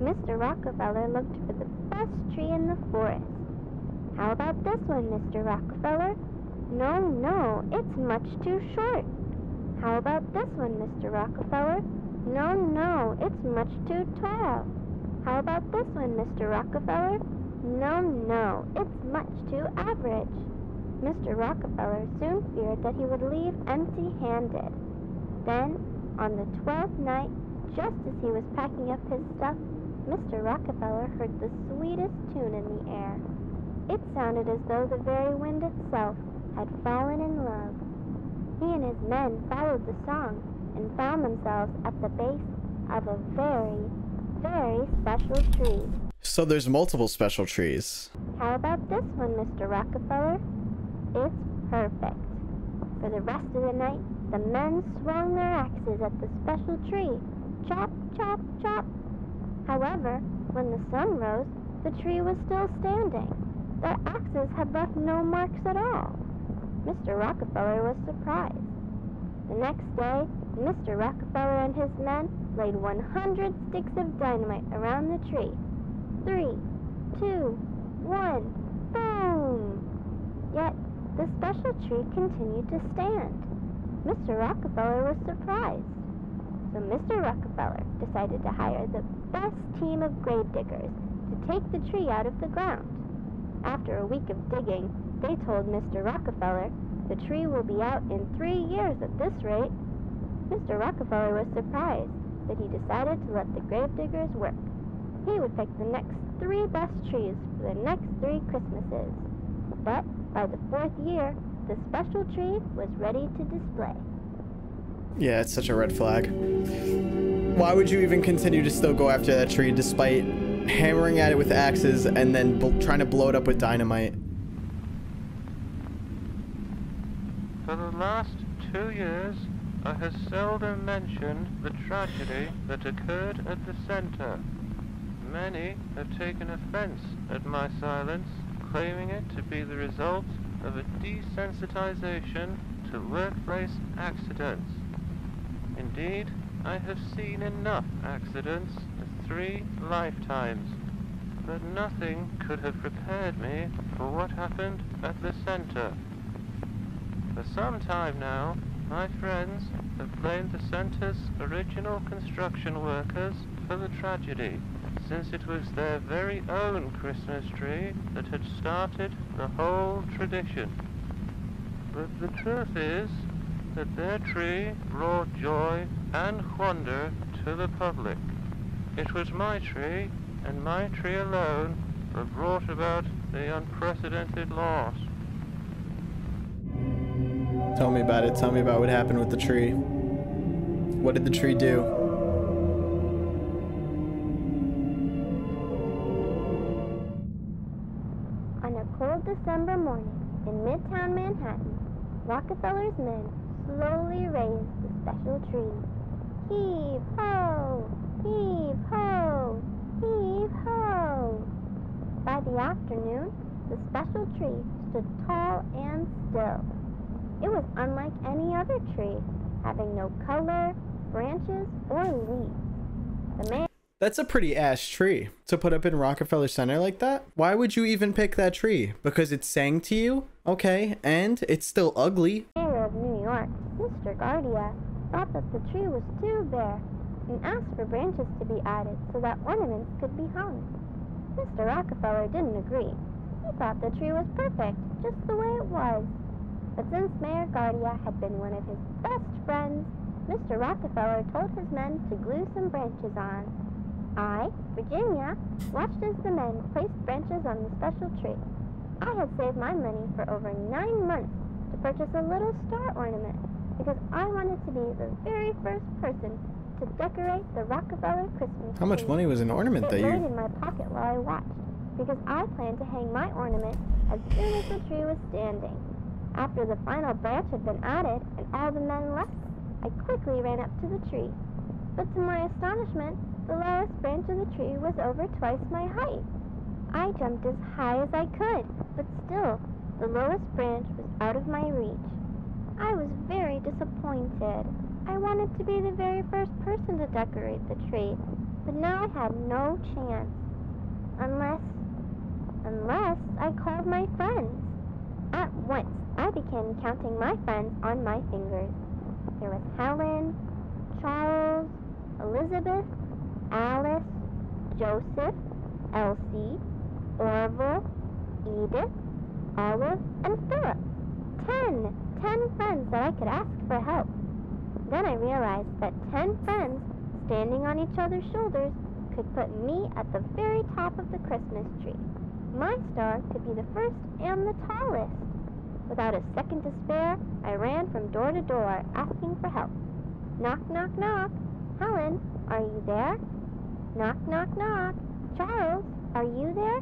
Mr. Rockefeller looked for the best tree in the forest. How about this one, Mr. Rockefeller? No, no, it's much too short. How about this one, Mr. Rockefeller? No, no, it's much too tall. How about this one, Mr. Rockefeller? No, no, it's much too average. Mr. Rockefeller soon feared that he would leave empty-handed. Then, on the 12th night, just as he was packing up his stuff, Mr. Rockefeller heard the sweetest tune in the air. It sounded as though the very wind itself had fallen in love. He and his men followed the song and found themselves at the base of a very, very special tree. So there's multiple special trees. How about this one, Mr. Rockefeller? It's perfect. For the rest of the night, the men swung their axes at the special tree. Chop, chop, chop. However, when the sun rose, the tree was still standing. Their axes had left no marks at all. Mr. Rockefeller was surprised. The next day, Mr. Rockefeller and his men laid 100 sticks of dynamite around the tree. 3, 2, 1, boom! Yet, the special tree continued to stand. Mr. Rockefeller was surprised. So Mr. Rockefeller decided to hire the best team of grave diggers to take the tree out of the ground. After a week of digging, they told Mr. Rockefeller, the tree will be out in 3 years at this rate. Mr. Rockefeller was surprised, but he decided to let the grave diggers work. He would pick the next 3 best trees for the next 3 Christmases. But by the 4th year, the special tree was ready to display. Yeah, it's such a red flag. Why would you even continue to still go after that tree despite hammering at it with axes and then trying to blow it up with dynamite? For the last 2 years, I have seldom mentioned the tragedy that occurred at the center. Many have taken offense at my silence, claiming it to be the result of a desensitization to workplace accidents. Indeed, I have seen enough accidents in 3 lifetimes, but nothing could have prepared me for what happened at the center. For some time now, my friends have blamed the center's original construction workers for the tragedy, since it was their very own Christmas tree that had started the whole tradition. But the truth is that their tree brought joy and wonder to the public. It was my tree, and my tree alone, that brought about the unprecedented loss. Tell me about it. Tell me about what happened with the tree. What did the tree do? On a cold December morning in Midtown Manhattan, Rockefeller's men slowly raised the special tree. Heave ho! Heave ho! Heave ho! By the afternoon, the special tree stood tall and still. It was unlike any other tree, having no color, branches, or leaves. That's a pretty ass tree to put up in Rockefeller Center like that. Why would you even pick that tree? Because it sang to you? Okay, and it's still ugly. The mayor of New York, Mr. Guardia, thought that the tree was too bare and asked for branches to be added so that ornaments could be hung. Mr. Rockefeller didn't agree. He thought the tree was perfect, just the way it was. But since Mayor Guardia had been one of his best friends, Mr. Rockefeller told his men to glue some branches on. I, Virginia, watched as the men placed branches on the special tree. I had saved my money for over 9 months to purchase a little star ornament because I wanted to be the very first person to decorate the Rockefeller Christmas tree. How much money was an ornament that It you... laid in my pocket while I watched because I planned to hang my ornament as soon as the tree was standing. After the final branch had been added and all the men left, I quickly ran up to the tree. But to my astonishment, the lowest branch of the tree was over twice my height. I jumped as high as I could, but still, the lowest branch was out of my reach. I was very disappointed. I wanted to be the very first person to decorate the tree, but now I had no chance. Unless I called my friends. At once, I began counting my friends on my fingers. There was Helen, Charles, Elizabeth, Alice, Joseph, Elsie, Orville, Edith, Olive, and Philip. 10 friends that I could ask for help. Then I realized that 10 friends standing on each other's shoulders could put me at the very top of the Christmas tree. My star could be the first and the tallest. Without a second to spare, I ran from door to door asking for help. Knock, knock, knock. Helen, are you there? Knock, knock, knock. Charles, are you there?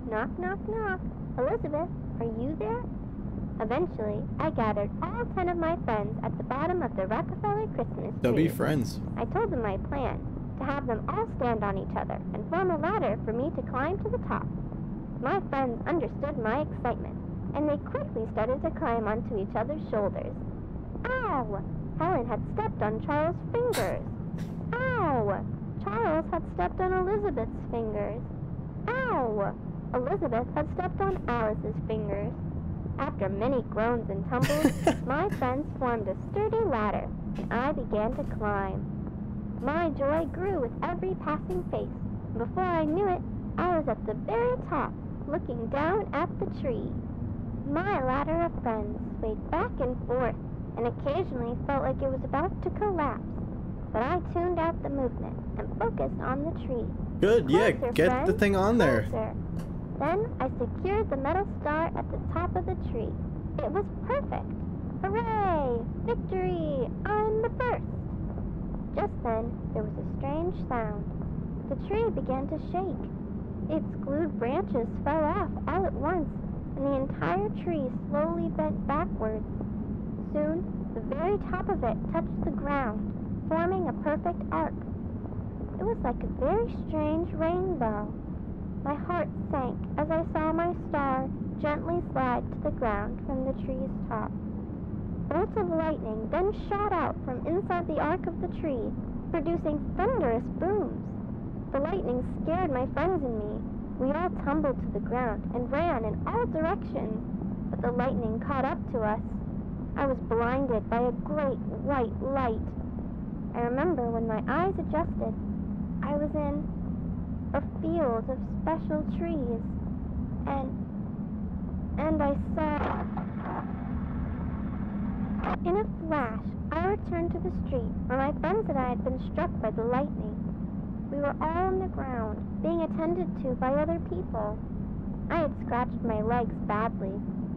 Knock, knock, knock. Elizabeth, are you there? Eventually, I gathered all 10 of my friends at the bottom of the Rockefeller Christmas tree. They'll be friends. I told them my plan, to have them all stand on each other and form a ladder for me to climb to the top. My friends understood my excitement, and they quickly started to climb onto each other's shoulders. Ow! Helen had stepped on Charles' fingers. Ow! Charles had stepped on Elizabeth's fingers. Ow! Elizabeth had stepped on Alice's fingers. After many groans and tumbles, my friends formed a sturdy ladder, and I began to climb. My joy grew with every passing pace, and before I knew it, I was at the very top, looking down at the tree. My ladder of friends swayed back and forth, and occasionally felt like it was about to collapse. But I tuned out the movement and focused on the tree. Good, yeah, Closer, get friends, the thing on there. closer. Then I secured the metal star at the top of the tree. It was perfect. Hooray! Victory! I'm the first! Just then, there was a strange sound. The tree began to shake. Its glued branches fell off all at once, and the entire tree slowly bent backwards. Soon, the very top of it touched the ground, forming a perfect arc. It was like a very strange rainbow. My heart sank as I saw my star gently slide to the ground from the tree's top. Bolts of lightning then shot out from inside the arc of the tree, producing thunderous booms. The lightning scared my friends and me. We all tumbled to the ground and ran in all directions, but the lightning caught up to us. I was blinded by a great white light. I remember when my eyes adjusted, I was in a field of special trees, and I saw... In a flash, I returned to the street where my friends and I had been struck by the lightning. We were all on the ground, being attended to by other people. I had scratched my legs badly,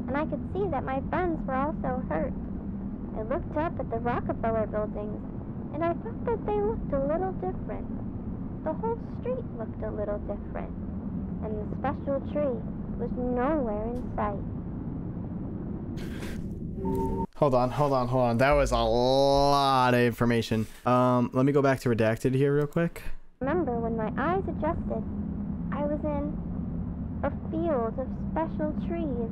and I could see that my friends were also hurt. I looked up at the Rockefeller buildings, and I thought that they looked a little different. The whole street looked a little different, and the special tree was nowhere in sight. Hold on. That was a lot of information. Let me go back to redacted here real quick. Remember when my eyes adjusted, I was in a field of special trees,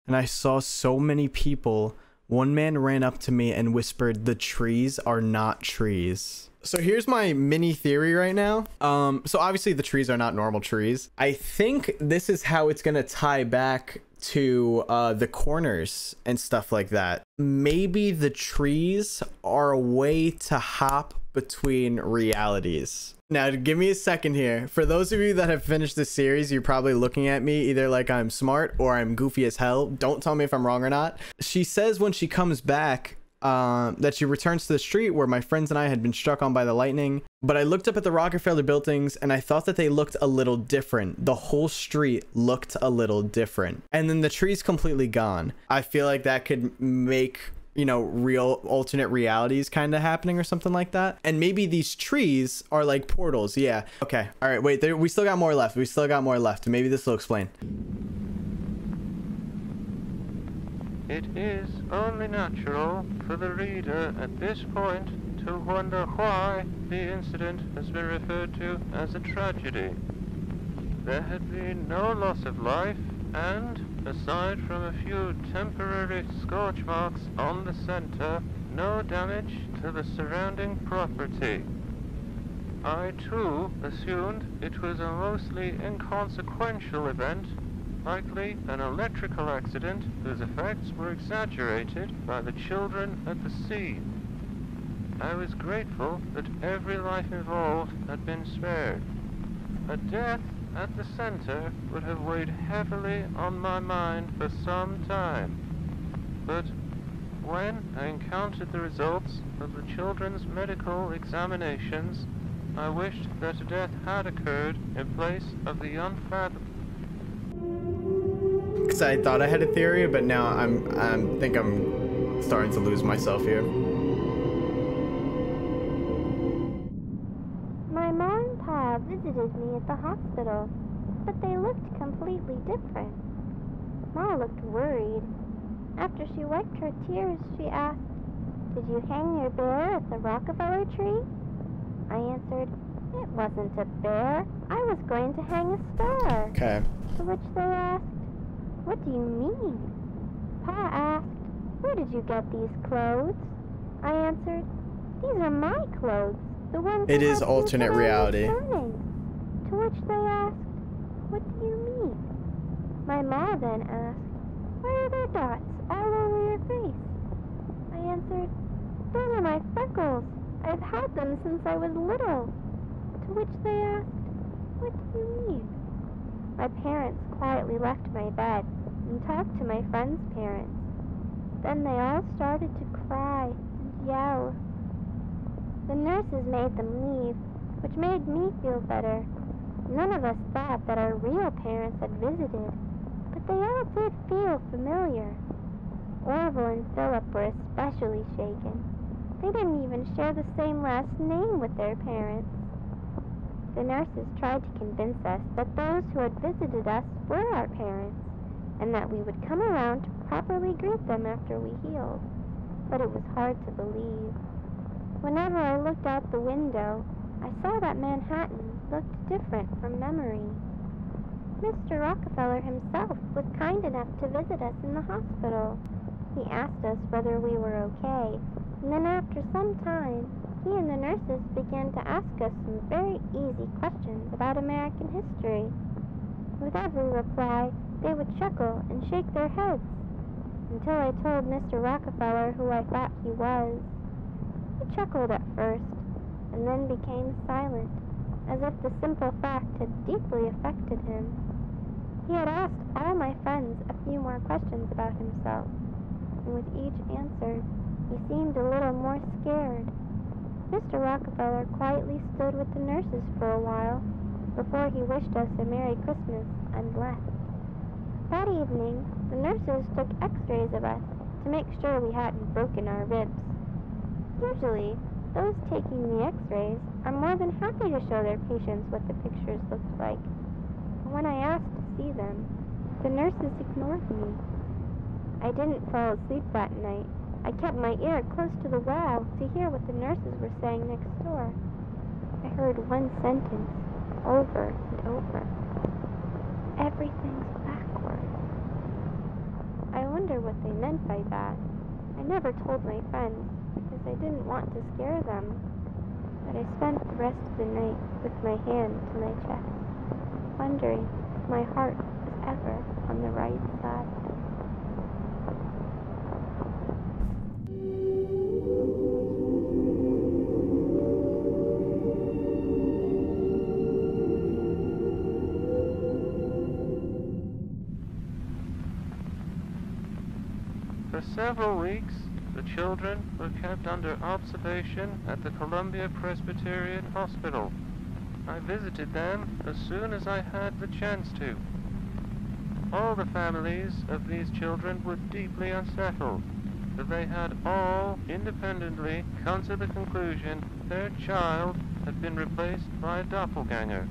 and I saw so many people. One man ran up to me and whispered, "The trees are not trees." So here's my mini theory right now. So obviously the trees are not normal trees. I think this is how it's gonna tie back to the corners and stuff like that. Maybe the trees are a way to hop between realities. Now, give me a second here. For those of you that have finished this series, you're probably looking at me either like I'm smart or I'm goofy as hell. Don't tell me if I'm wrong or not. She says when she comes back that she returns to the street where my friends and I had been struck on by the lightning. But I looked up at the Rockefeller buildings and I thought that they looked a little different. The whole street looked a little different. And then the tree's completely gone. I feel like that could make, you know, real alternate realities kind of happening or something like that. And maybe these trees are like portals. Yeah. Okay. All right. Wait, we still got more left. Maybe this will explain. It is only natural for the reader at this point to wonder why the incident has been referred to as a tragedy. There had been no loss of life, and aside from a few temporary scorch marks on the center, no damage to the surrounding property. I, too, assumed it was a mostly inconsequential event, likely an electrical accident whose effects were exaggerated by the children at the scene. I was grateful that every life involved had been spared. A death at the center would have weighed heavily on my mind for some time, but when I encountered the results of the children's medical examinations, I wished that a death had occurred in place of the unfathomable. Because I thought I had a theory, but now I think I'm starting to lose myself here. My mom and Pa visited me at the hospital, but they looked completely different. Ma looked worried. After she wiped her tears, she asked, "Did you hang your bear at the Rockefeller tree?" I answered, "It wasn't a bear. I was going to hang a star." Okay. To which they asked, "What do you mean?" Pa asked, "Where did you get these clothes?" I answered, "These are my clothes, the ones It is alternate reality. To which they asked, "What do you mean?" My ma then asked, "Why are there dots all over your face?" I answered, "Those are my freckles. I've had them since I was little." To which they asked, "What do you mean?" My parents quietly left my bed and talked to my friends' parents. Then they all started to cry and yell. The nurses made them leave, which made me feel better. None of us thought that our real parents had visited, but they all did feel familiar. Orville and Philip were especially shaken. They didn't even share the same last name with their parents. The nurses tried to convince us that those who had visited us were our parents, and that we would come around to properly greet them after we healed. But it was hard to believe. Whenever I looked out the window, I saw that Manhattan looked different from memory. Mr. Rockefeller himself was kind enough to visit us in the hospital. He asked us whether we were okay, and then after some time, he and the nurses began to ask us some very easy questions about American history. With every reply, they would chuckle and shake their heads, until I told Mr. Rockefeller who I thought he was. He chuckled at first, and then became silent, as if the simple fact had deeply affected him. He had asked all my friends a few more questions about himself, and with each answer, he seemed a little more scared. Mr. Rockefeller quietly stood with the nurses for a while, before he wished us a Merry Christmas and left. That evening, the nurses took x-rays of us to make sure we hadn't broken our ribs. Usually, those taking the x-rays are more than happy to show their patients what the pictures looked like. But when I asked to see them, the nurses ignored me. I didn't fall asleep that night. I kept my ear close to the wall to hear what the nurses were saying next door. I heard one sentence over and over. "Everything's backward." I wonder what they meant by that. I never told my friends, because I didn't want to scare them. But I spent the rest of the night with my hand to my chest, wondering if my heart was ever on the right side. For several weeks, the children were kept under observation at the Columbia Presbyterian Hospital. I visited them as soon as I had the chance to. All the families of these children were deeply unsettled, for they had all independently come to the conclusion their child had been replaced by a doppelganger.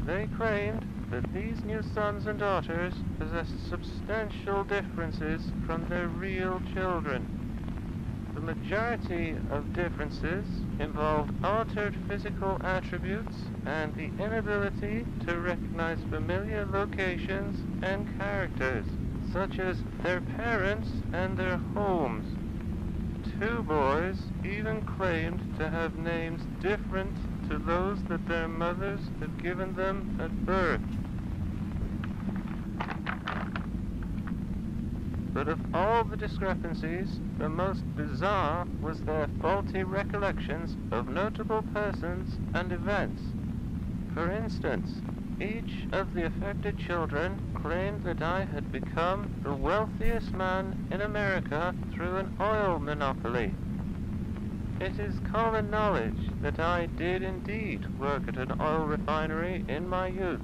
They claimed that these new sons and daughters possessed substantial differences from their real children. The majority of differences involved altered physical attributes and the inability to recognize familiar locations and characters, such as their parents and their homes. 2 boys even claimed to have names different to those that their mothers had given them at birth. But of all the discrepancies, the most bizarre was their faulty recollections of notable persons and events. For instance, each of the affected children claimed that I had become the wealthiest man in America through an oil monopoly. It is common knowledge that I did indeed work at an oil refinery in my youth,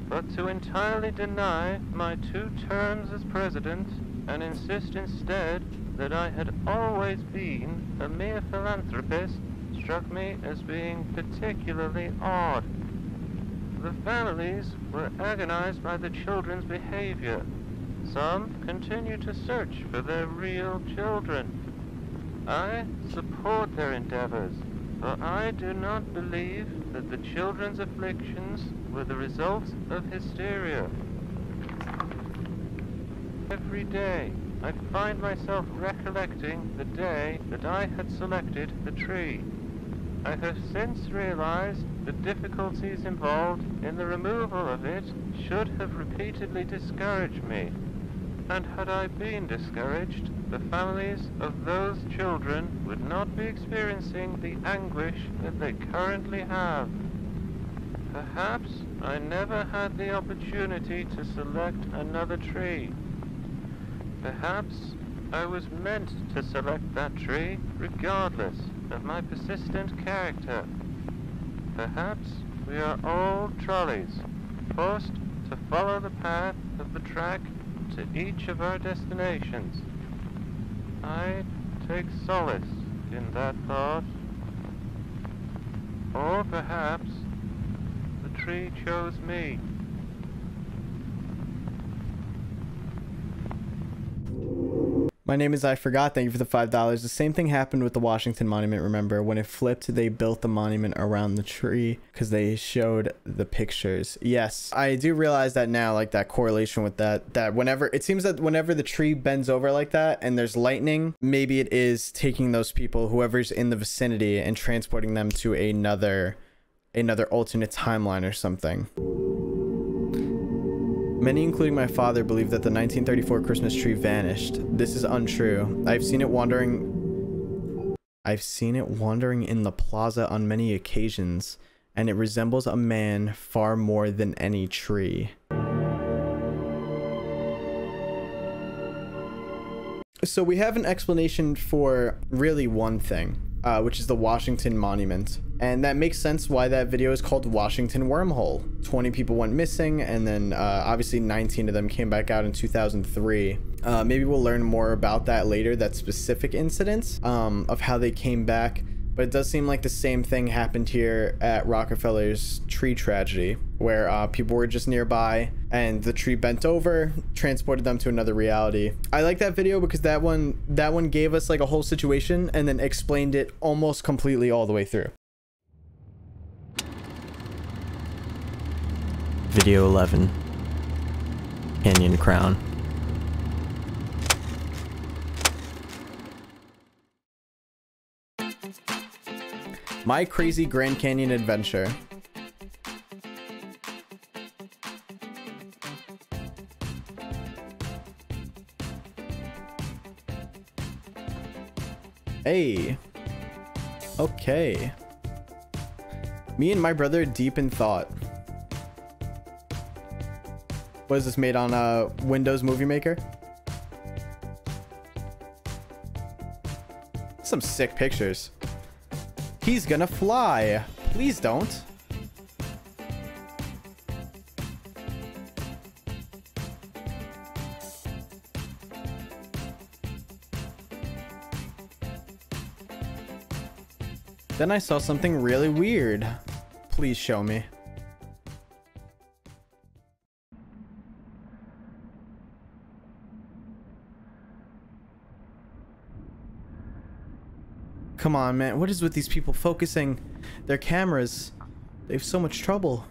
but to entirely deny my 2 terms as president and insist instead that I had always been a mere philanthropist struck me as being particularly odd. The families were agonized by the children's behavior. Some continued to search for their real children. I support their endeavors, for I do not believe that the children's afflictions were the result of hysteria. Every day, I find myself recollecting the day that I had selected the tree. I have since realized the difficulties involved in the removal of it should have repeatedly discouraged me. And had I been discouraged, the families of those children would not be experiencing the anguish that they currently have. Perhaps I never had the opportunity to select another tree. Perhaps I was meant to select that tree regardless of my persistent character. Perhaps we are all trolleys, forced to follow the path of the track to each of our destinations. I take solace in that thought. Or perhaps the tree chose me. My name is I Forgot. Thank you for the $5. The same thing happened with the Washington Monument, remember? When it flipped, they built the monument around the tree because they showed the pictures. Yes, I do realize that now, like that correlation with that whenever, it seems that whenever the tree bends over like that and there's lightning, maybe it is taking those people, whoever's in the vicinity, and transporting them to another alternate timeline or something. Many, including my father, believe that the 1934 Christmas tree vanished. This is untrue. I've seen it wandering in the plaza on many occasions, and it resembles a man far more than any tree. So we have an explanation for really one thing, which is the Washington Monument. And that makes sense why that video is called Washington Wormhole. 20 people went missing, and then obviously 19 of them came back out in 2003. Maybe we'll learn more about that later, that specific incident of how they came back. But it does seem like the same thing happened here at Rockefeller's tree tragedy, where people were just nearby and the tree bent over, transported them to another reality. I like that video because that one gave us like a whole situation and then explained it almost completely all the way through. Video 11. CANYONCROWN. My crazy Grand Canyon adventure. Hey. Okay. Me and my brother deep in thought. What is this, made on Windows Movie Maker? Some sick pictures. He's gonna fly. Please don't. Then I saw something really weird. Please show me. Come on, man. What is with these people focusing their cameras? They have so much trouble.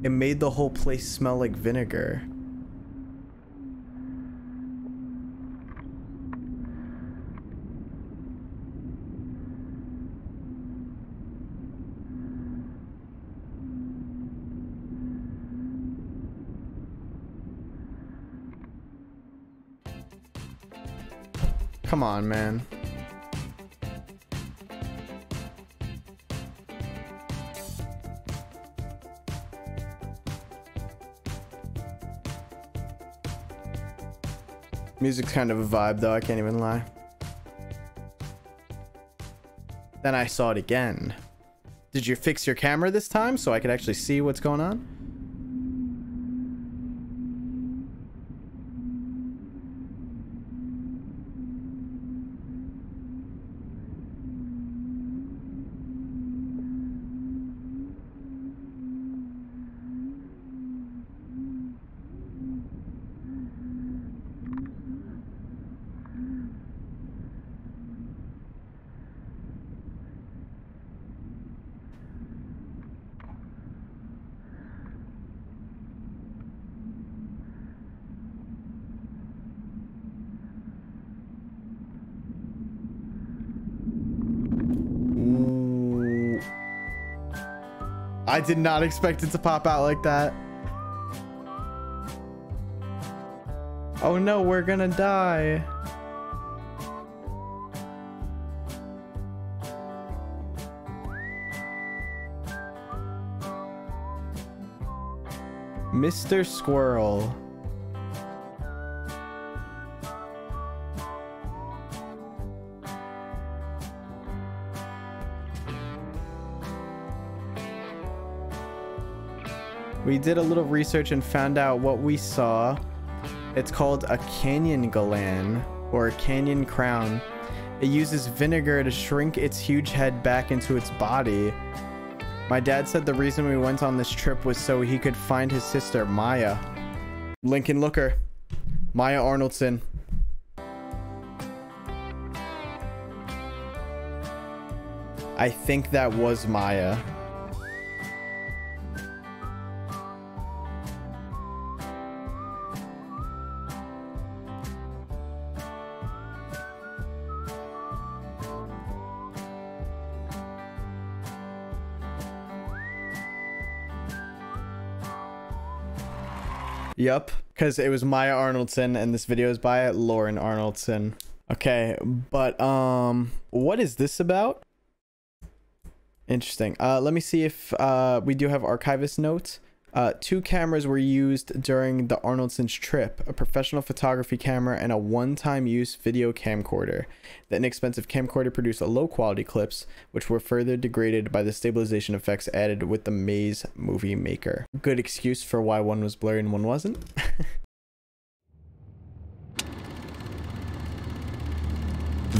It made the whole place smell like vinegar. Come on, man. Music's kind of a vibe though, I can't even lie. Then I saw it again. Did you fix your camera this time so I could actually see what's going on? I did not expect it to pop out like that. Oh no, we're gonna die. Mr. Squirrel. We did a little research and found out what we saw. It's called a canyon gland or a canyon crown. It uses vinegar to shrink its huge head back into its body. My dad said the reason we went on this trip was so he could find his sister Maya. LINCOLNLOOKER. Maya Arnoldson. I think that was Maya. Yup, because it was Maya Arnoldson and this video is by Lauren Arnoldson. Okay, but what is this about? Interesting. Let me see if we do have archivist notes. 2 cameras were used during the Arnoldson's trip, a professional photography camera and a one-time use video camcorder. The inexpensive camcorder produced low quality clips, which were further degraded by the stabilization effects added with the Maze Movie Maker. Good excuse for why one was blurry and one wasn't.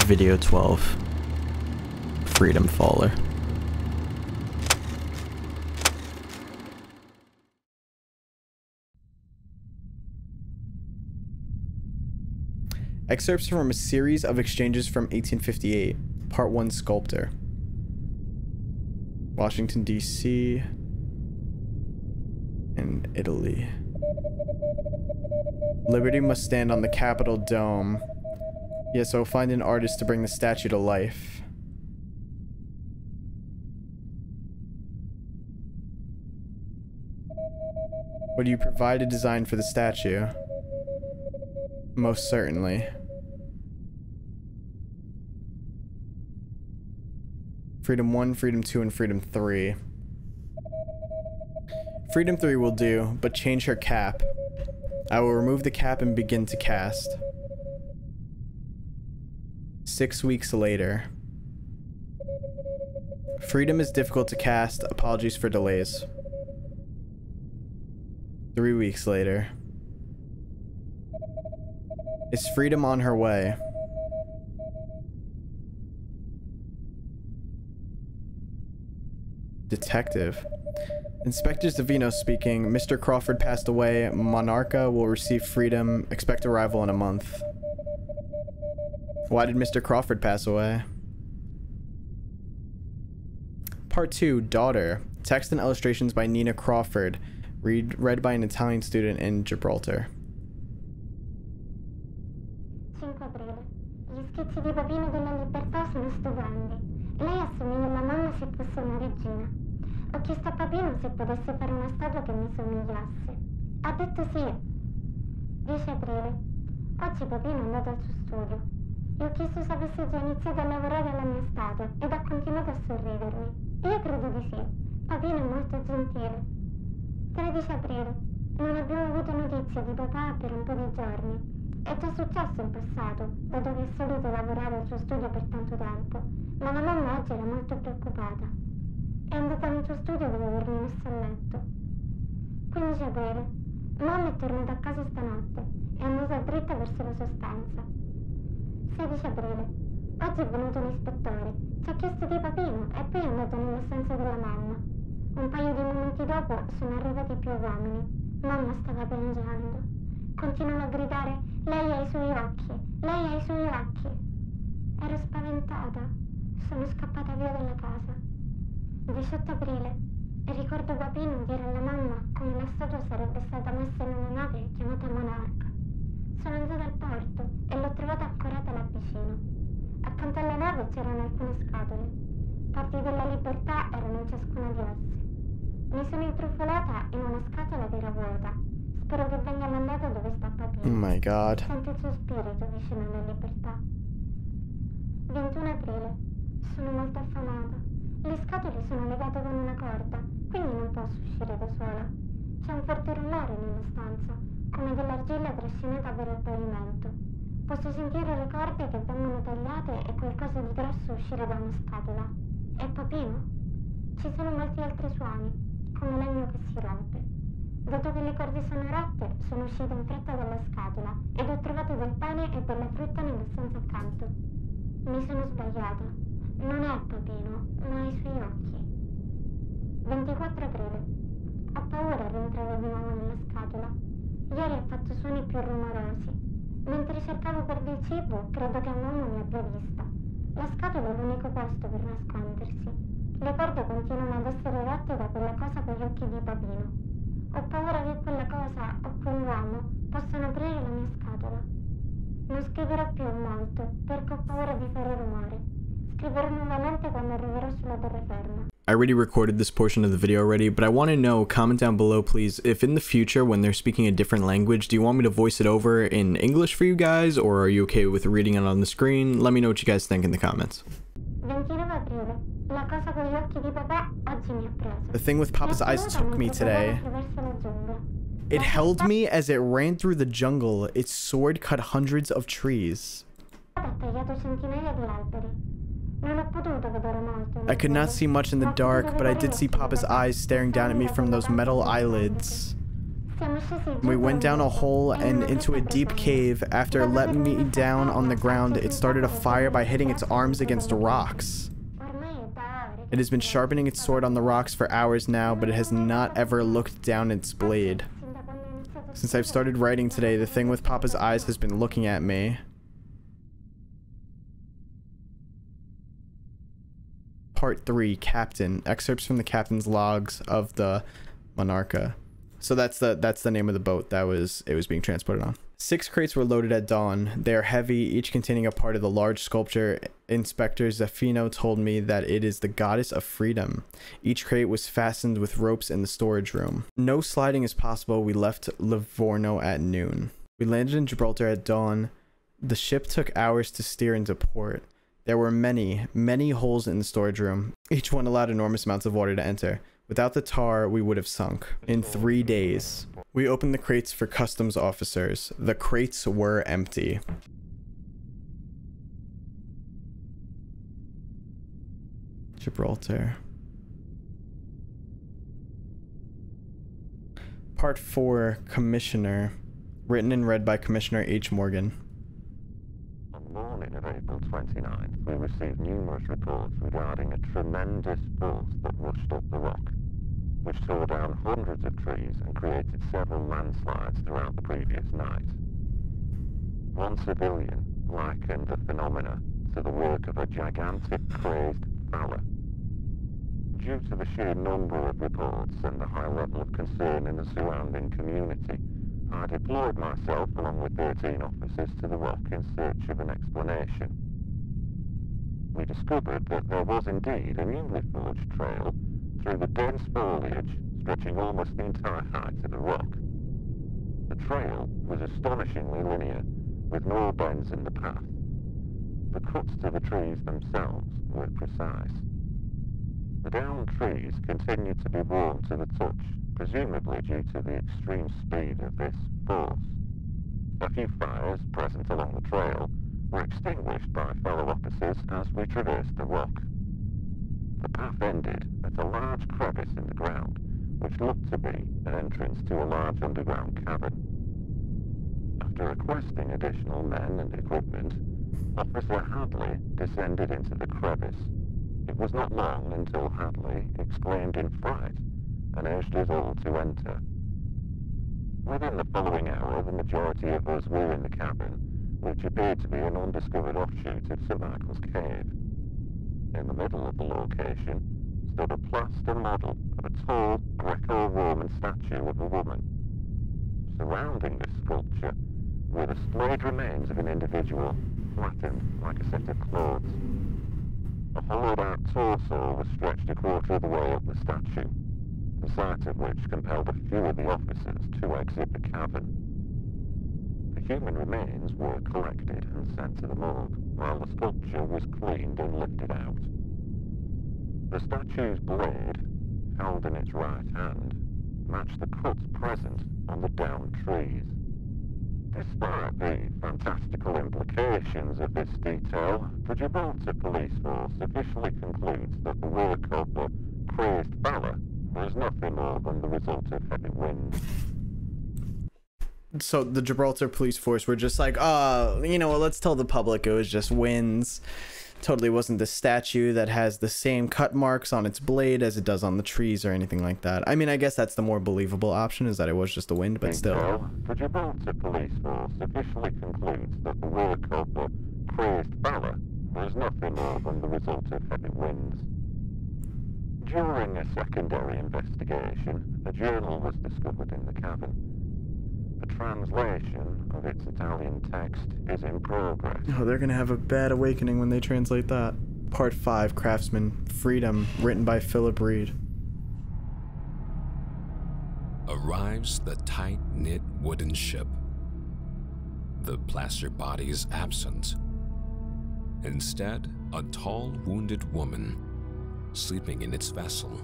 Video 12. FREEDOMFALLER. Excerpts from a series of exchanges from 1858. Part 1, Sculptor. Washington, D.C. and Italy. Liberty must stand on the Capitol dome. Yes, so find an artist to bring the statue to life. Would you provide a design for the statue? Most certainly. Freedom 1, Freedom 2, and Freedom 3. Freedom 3 will do, but change her cap. I will remove the cap and begin to cast. 6 weeks later. Freedom is difficult to cast. Apologies for delays. 3 weeks later. Is Freedom on her way? . Detective. Inspector Zavino speaking. Mr. Crawford passed away. Monarca will receive freedom. Expect arrival in a month. Why did Mr. Crawford pass away? Part 2, Daughter. Text and illustrations by Nina Crawford. Read by an Italian student in Gibraltar. 5 aprile. Gli schizzi di Papino della Libertà sono stupendi. Lei assomiglia alla mamma se fosse una regina. Ho chiesto a Papino se potesse fare una statua che mi somigliasse. Ha detto sì. 10 aprile. Oggi Papino è andato al suo studio. Gli ho chiesto se avesse già iniziato a lavorare alla mia statua ed ha continuato a sorridermi. Io credo di sì. Papino è molto gentile. 13 aprile. Non abbiamo avuto notizie di papà per un po' di giorni. È già successo in passato, dato che è solito lavorare al suo studio per tanto tempo, ma la mamma oggi era molto preoccupata. È andata nel suo studio dopo avermi messo a letto. 15 aprile. Mamma è tornata a casa stanotte. È andata dritta verso la sua stanza. 16 aprile. Oggi è venuto un ispettore. Ci ha chiesto di Papino e poi è andato nella stanza della mamma. Un paio di momenti dopo sono arrivati più uomini. Mamma stava piangendo. Continuano a gridare: lei ha i suoi occhi, lei ha i suoi occhi. Ero spaventata. Sono scappata via dalla casa. 18 aprile. Ricordo Papino dire alla mamma come la statua sarebbe stata messa in una nave chiamata Monarca. Sono andata al porto e l'ho trovata ancorata là vicino. Accanto alla nave c'erano alcune scatole. Parti della libertà erano in ciascuna di esse. Mi sono intrufolata in una scatola che era vuota. Spero che venga mandata dove sta Papino. Oh my god. Sento il suo spirito vicino alla libertà. 21 aprile. Sono molto affamata. Le scatole sono legate con una corda, quindi non posso uscire da sola. C'è un forte rullare nella stanza, come dell'argilla trascinata per il pavimento. Posso sentire le corde che vengono tagliate e qualcosa di grosso uscire da una scatola. È Papino? Ci sono molti altri suoni, come legno che si rompe. Dato che le corde sono rotte, sono uscita in fretta dalla scatola ed ho trovato del pane e della frutta nella stanza accanto. Mi sono sbagliata. Non è Papino, ma i suoi occhi. 24 aprile. Ho paura a rientrare di nuovo nella scatola. Ieri ha fatto suoni più rumorosi. Mentre cercavo per del cibo, credo che un uomo mi abbia vista. La scatola è l'unico posto per nascondersi. Le corde continuano ad essere rotte da quella cosa con gli occhi di Papino. Ho paura che quella cosa o quell'uomo possano aprire la mia scatola. Non scriverò più molto, perché ho paura di fare rumore. Scriverò nuovamente quando arriverò sulla terraferma. I already recorded this portion of the video already, but I want to know, comment down below please, if in the future when they're speaking a different language, do you want me to voice it over in English for you guys, or are you okay with reading it on the screen? Let me know what you guys think in the comments. 29 aprile. La cosa con gli occhi di papà oggi mi ha preso. The thing with Papa's eyes took me today. It held me as it ran through the jungle. Its sword cut hundreds of trees. Ha tagliato centinaia di alberi. Non ho potuto vedere molto. I could not see much in the dark, but I did see Papa's eyes staring down at me from those metal eyelids. We went down a hole and into a deep cave. After it let me down on the ground, it started a fire by hitting its arms against rocks. It has been sharpening its sword on the rocks for hours now, but it has not ever looked down its blade. Since I've started writing today, the thing with Papa's eyes has been looking at me. Part 3, Captain. Excerpts from the captain's logs of the Monarca. So that's the name of the boat that it was being transported on. 6 crates were loaded at dawn. They are heavy, each containing a part of the large sculpture. Inspector Zafino told me that it is the goddess of freedom. Each crate was fastened with ropes in the storage room. No sliding is possible. We left Livorno at noon. We landed in Gibraltar at dawn. The ship took hours to steer into port. There were many, many holes in the storage room. Each one allowed enormous amounts of water to enter. Without the tar, we would have sunk. In 3 days. We opened the crates for customs officers. The crates were empty. Gibraltar. Part 4, Commissioner. Written and read by Commissioner H. Morgan. morning of April 29th, we received numerous reports regarding a tremendous force that rushed up the rock, which tore down hundreds of trees and created several landslides throughout the previous night. One civilian likened the phenomena to the work of a gigantic crazed faller. Due to the sheer number of reports and the high level of concern in the surrounding community, I deployed myself along with 13 officers to the rock in search of an explanation. We discovered that there was indeed a newly forged trail through the dense foliage stretching almost the entire height of the rock. The trail was astonishingly linear, with no bends in the path. The cuts to the trees themselves were precise. The downed trees continued to be warm to the touch, presumably due to the extreme speed of this force. A few fires present along the trail were extinguished by fellow officers as we traversed the rock. The path ended at a large crevice in the ground, which looked to be an entrance to a large underground cavern. After requesting additional men and equipment, Officer Hadley descended into the crevice. It was not long until Hadley exclaimed in fright and urged us all to enter. Within the following hour, the majority of us were in the cavern, which appeared to be an undiscovered offshoot of St. Michael's Cave. In the middle of the location stood a plaster model of a tall Greco-Roman statue of a woman. Surrounding this sculpture were the splayed remains of an individual, flattened like a set of clothes. A hollowed-out torso was stretched a quarter of the way up the statue, the sight of which compelled a few of the officers to exit the cavern. The human remains were collected and sent to the morgue, while the sculpture was cleaned and lifted out. The statue's blade, held in its right hand, matched the cuts present on the downed trees. Despite the fantastical implications of this detail, the Gibraltar Police Force officially concludes that the work of the crazed faller was nothing more than the result of heavy winds. So the Gibraltar Police Force were just like, you know what, let's tell the public it was just winds. Totally wasn't the statue that has the same cut marks on its blade as it does on the trees or anything like that. I mean, I guess that's the more believable option, is that it was just the wind, but still. The Gibraltar Police Force officially concludes that the work of the crazed faller was nothing more than the result of heavy winds. During a secondary investigation, a journal was discovered in the cavern. A translation of its Italian text is in progress. Oh, they're gonna have a bad awakening when they translate that. Part 5, Craftsman, Freedom, written by Philip Reed. Arrives the tight-knit wooden ship. The plaster body is absent. Instead, a tall, wounded woman, sleeping in its vessel,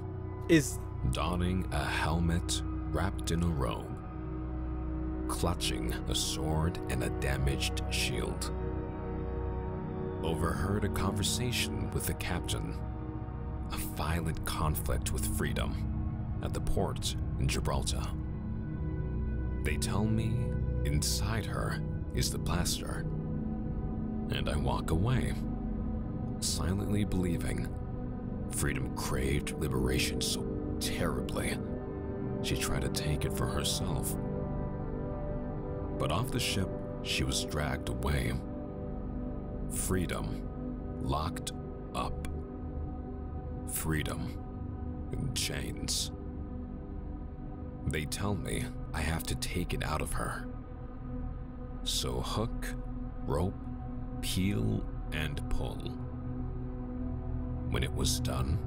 is donning a helmet wrapped in a robe, clutching a sword and a damaged shield. Overheard a conversation with the captain, a violent conflict with Freedom at the port in Gibraltar. They tell me inside her is the plaster, and I walk away, silently believing Freedom craved liberation so terribly she tried to take it for herself. But off the ship, she was dragged away. Freedom locked up. Freedom in chains. They tell me I have to take it out of her. So hook, rope, peel, and pull. When it was done,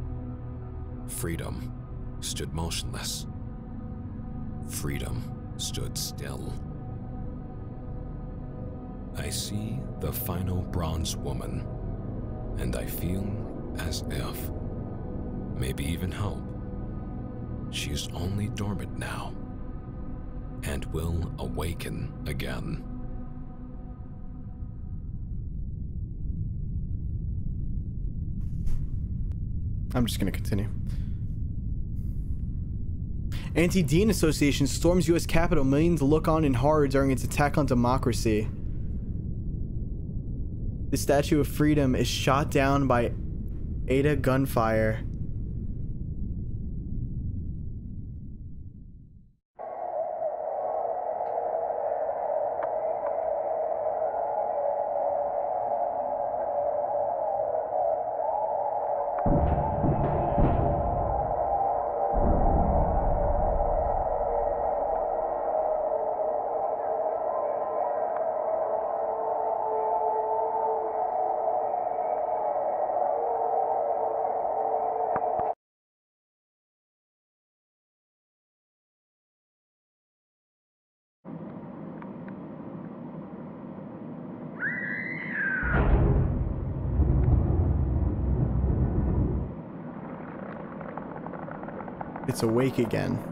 Freedom stood motionless. Freedom stood still. I see the final bronze woman, and I feel as if, maybe even hope, she's only dormant now, and will awaken again. I'm just gonna continue. Anti-Dean Association storms U.S. Capitol. Millions look on in horror during its attack on democracy. The Statue of Freedom is shot down by Ada gunfire. It's awake again.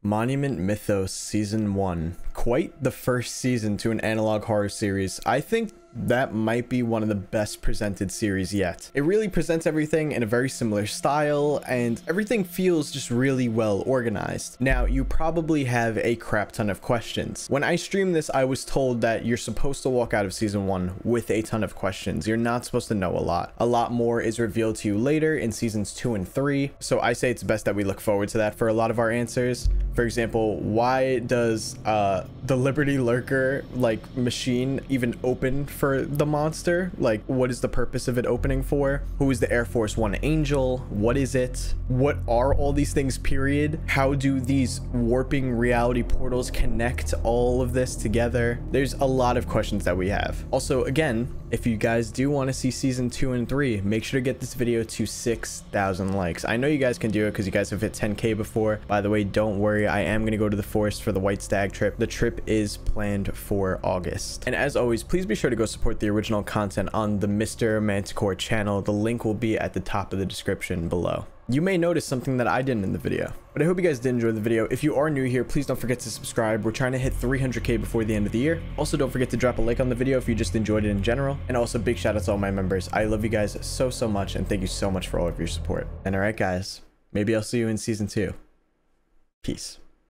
Monument Mythos Season 1. Quite the first season to an analog horror series. I think that might be one of the best presented series yet. It really presents everything in a very similar style, and everything feels just really well organized. Now, you probably have a crap ton of questions. When I streamed this, I was told that you're supposed to walk out of season 1 with a ton of questions. You're not supposed to know a lot. A lot more is revealed to you later in seasons 2 and 3. So I say it's best that we look forward to that for a lot of our answers. For example, why does the Liberty Lurker like machine even open for the monster? Like, what is the purpose of it opening for? Who is the Air Force One Angel? What is it? What are all these things, period? How do these warping reality portals connect all of this together? There's a lot of questions that we have. Also, again, if you guys do want to see season 2 and 3, make sure to get this video to 6,000 likes. I know you guys can do it because you guys have hit 10K before. By the way, don't worry, I am going to go to the forest for the White Stag trip. The trip is planned for August. And as always, please be sure to go support the original content on the Mr. Manticore channel. The link will be at the top of the description below. You may notice something that I didn't in the video, but I hope you guys did enjoy the video. If you are new here, please don't forget to subscribe. We're trying to hit 300K before the end of the year. Also, don't forget to drop a like on the video if you just enjoyed it in general. And also, big shout out to all my members. I love you guys so much, and thank you so much for all of your support. And all right, guys, maybe I'll see you in season 2. Peace.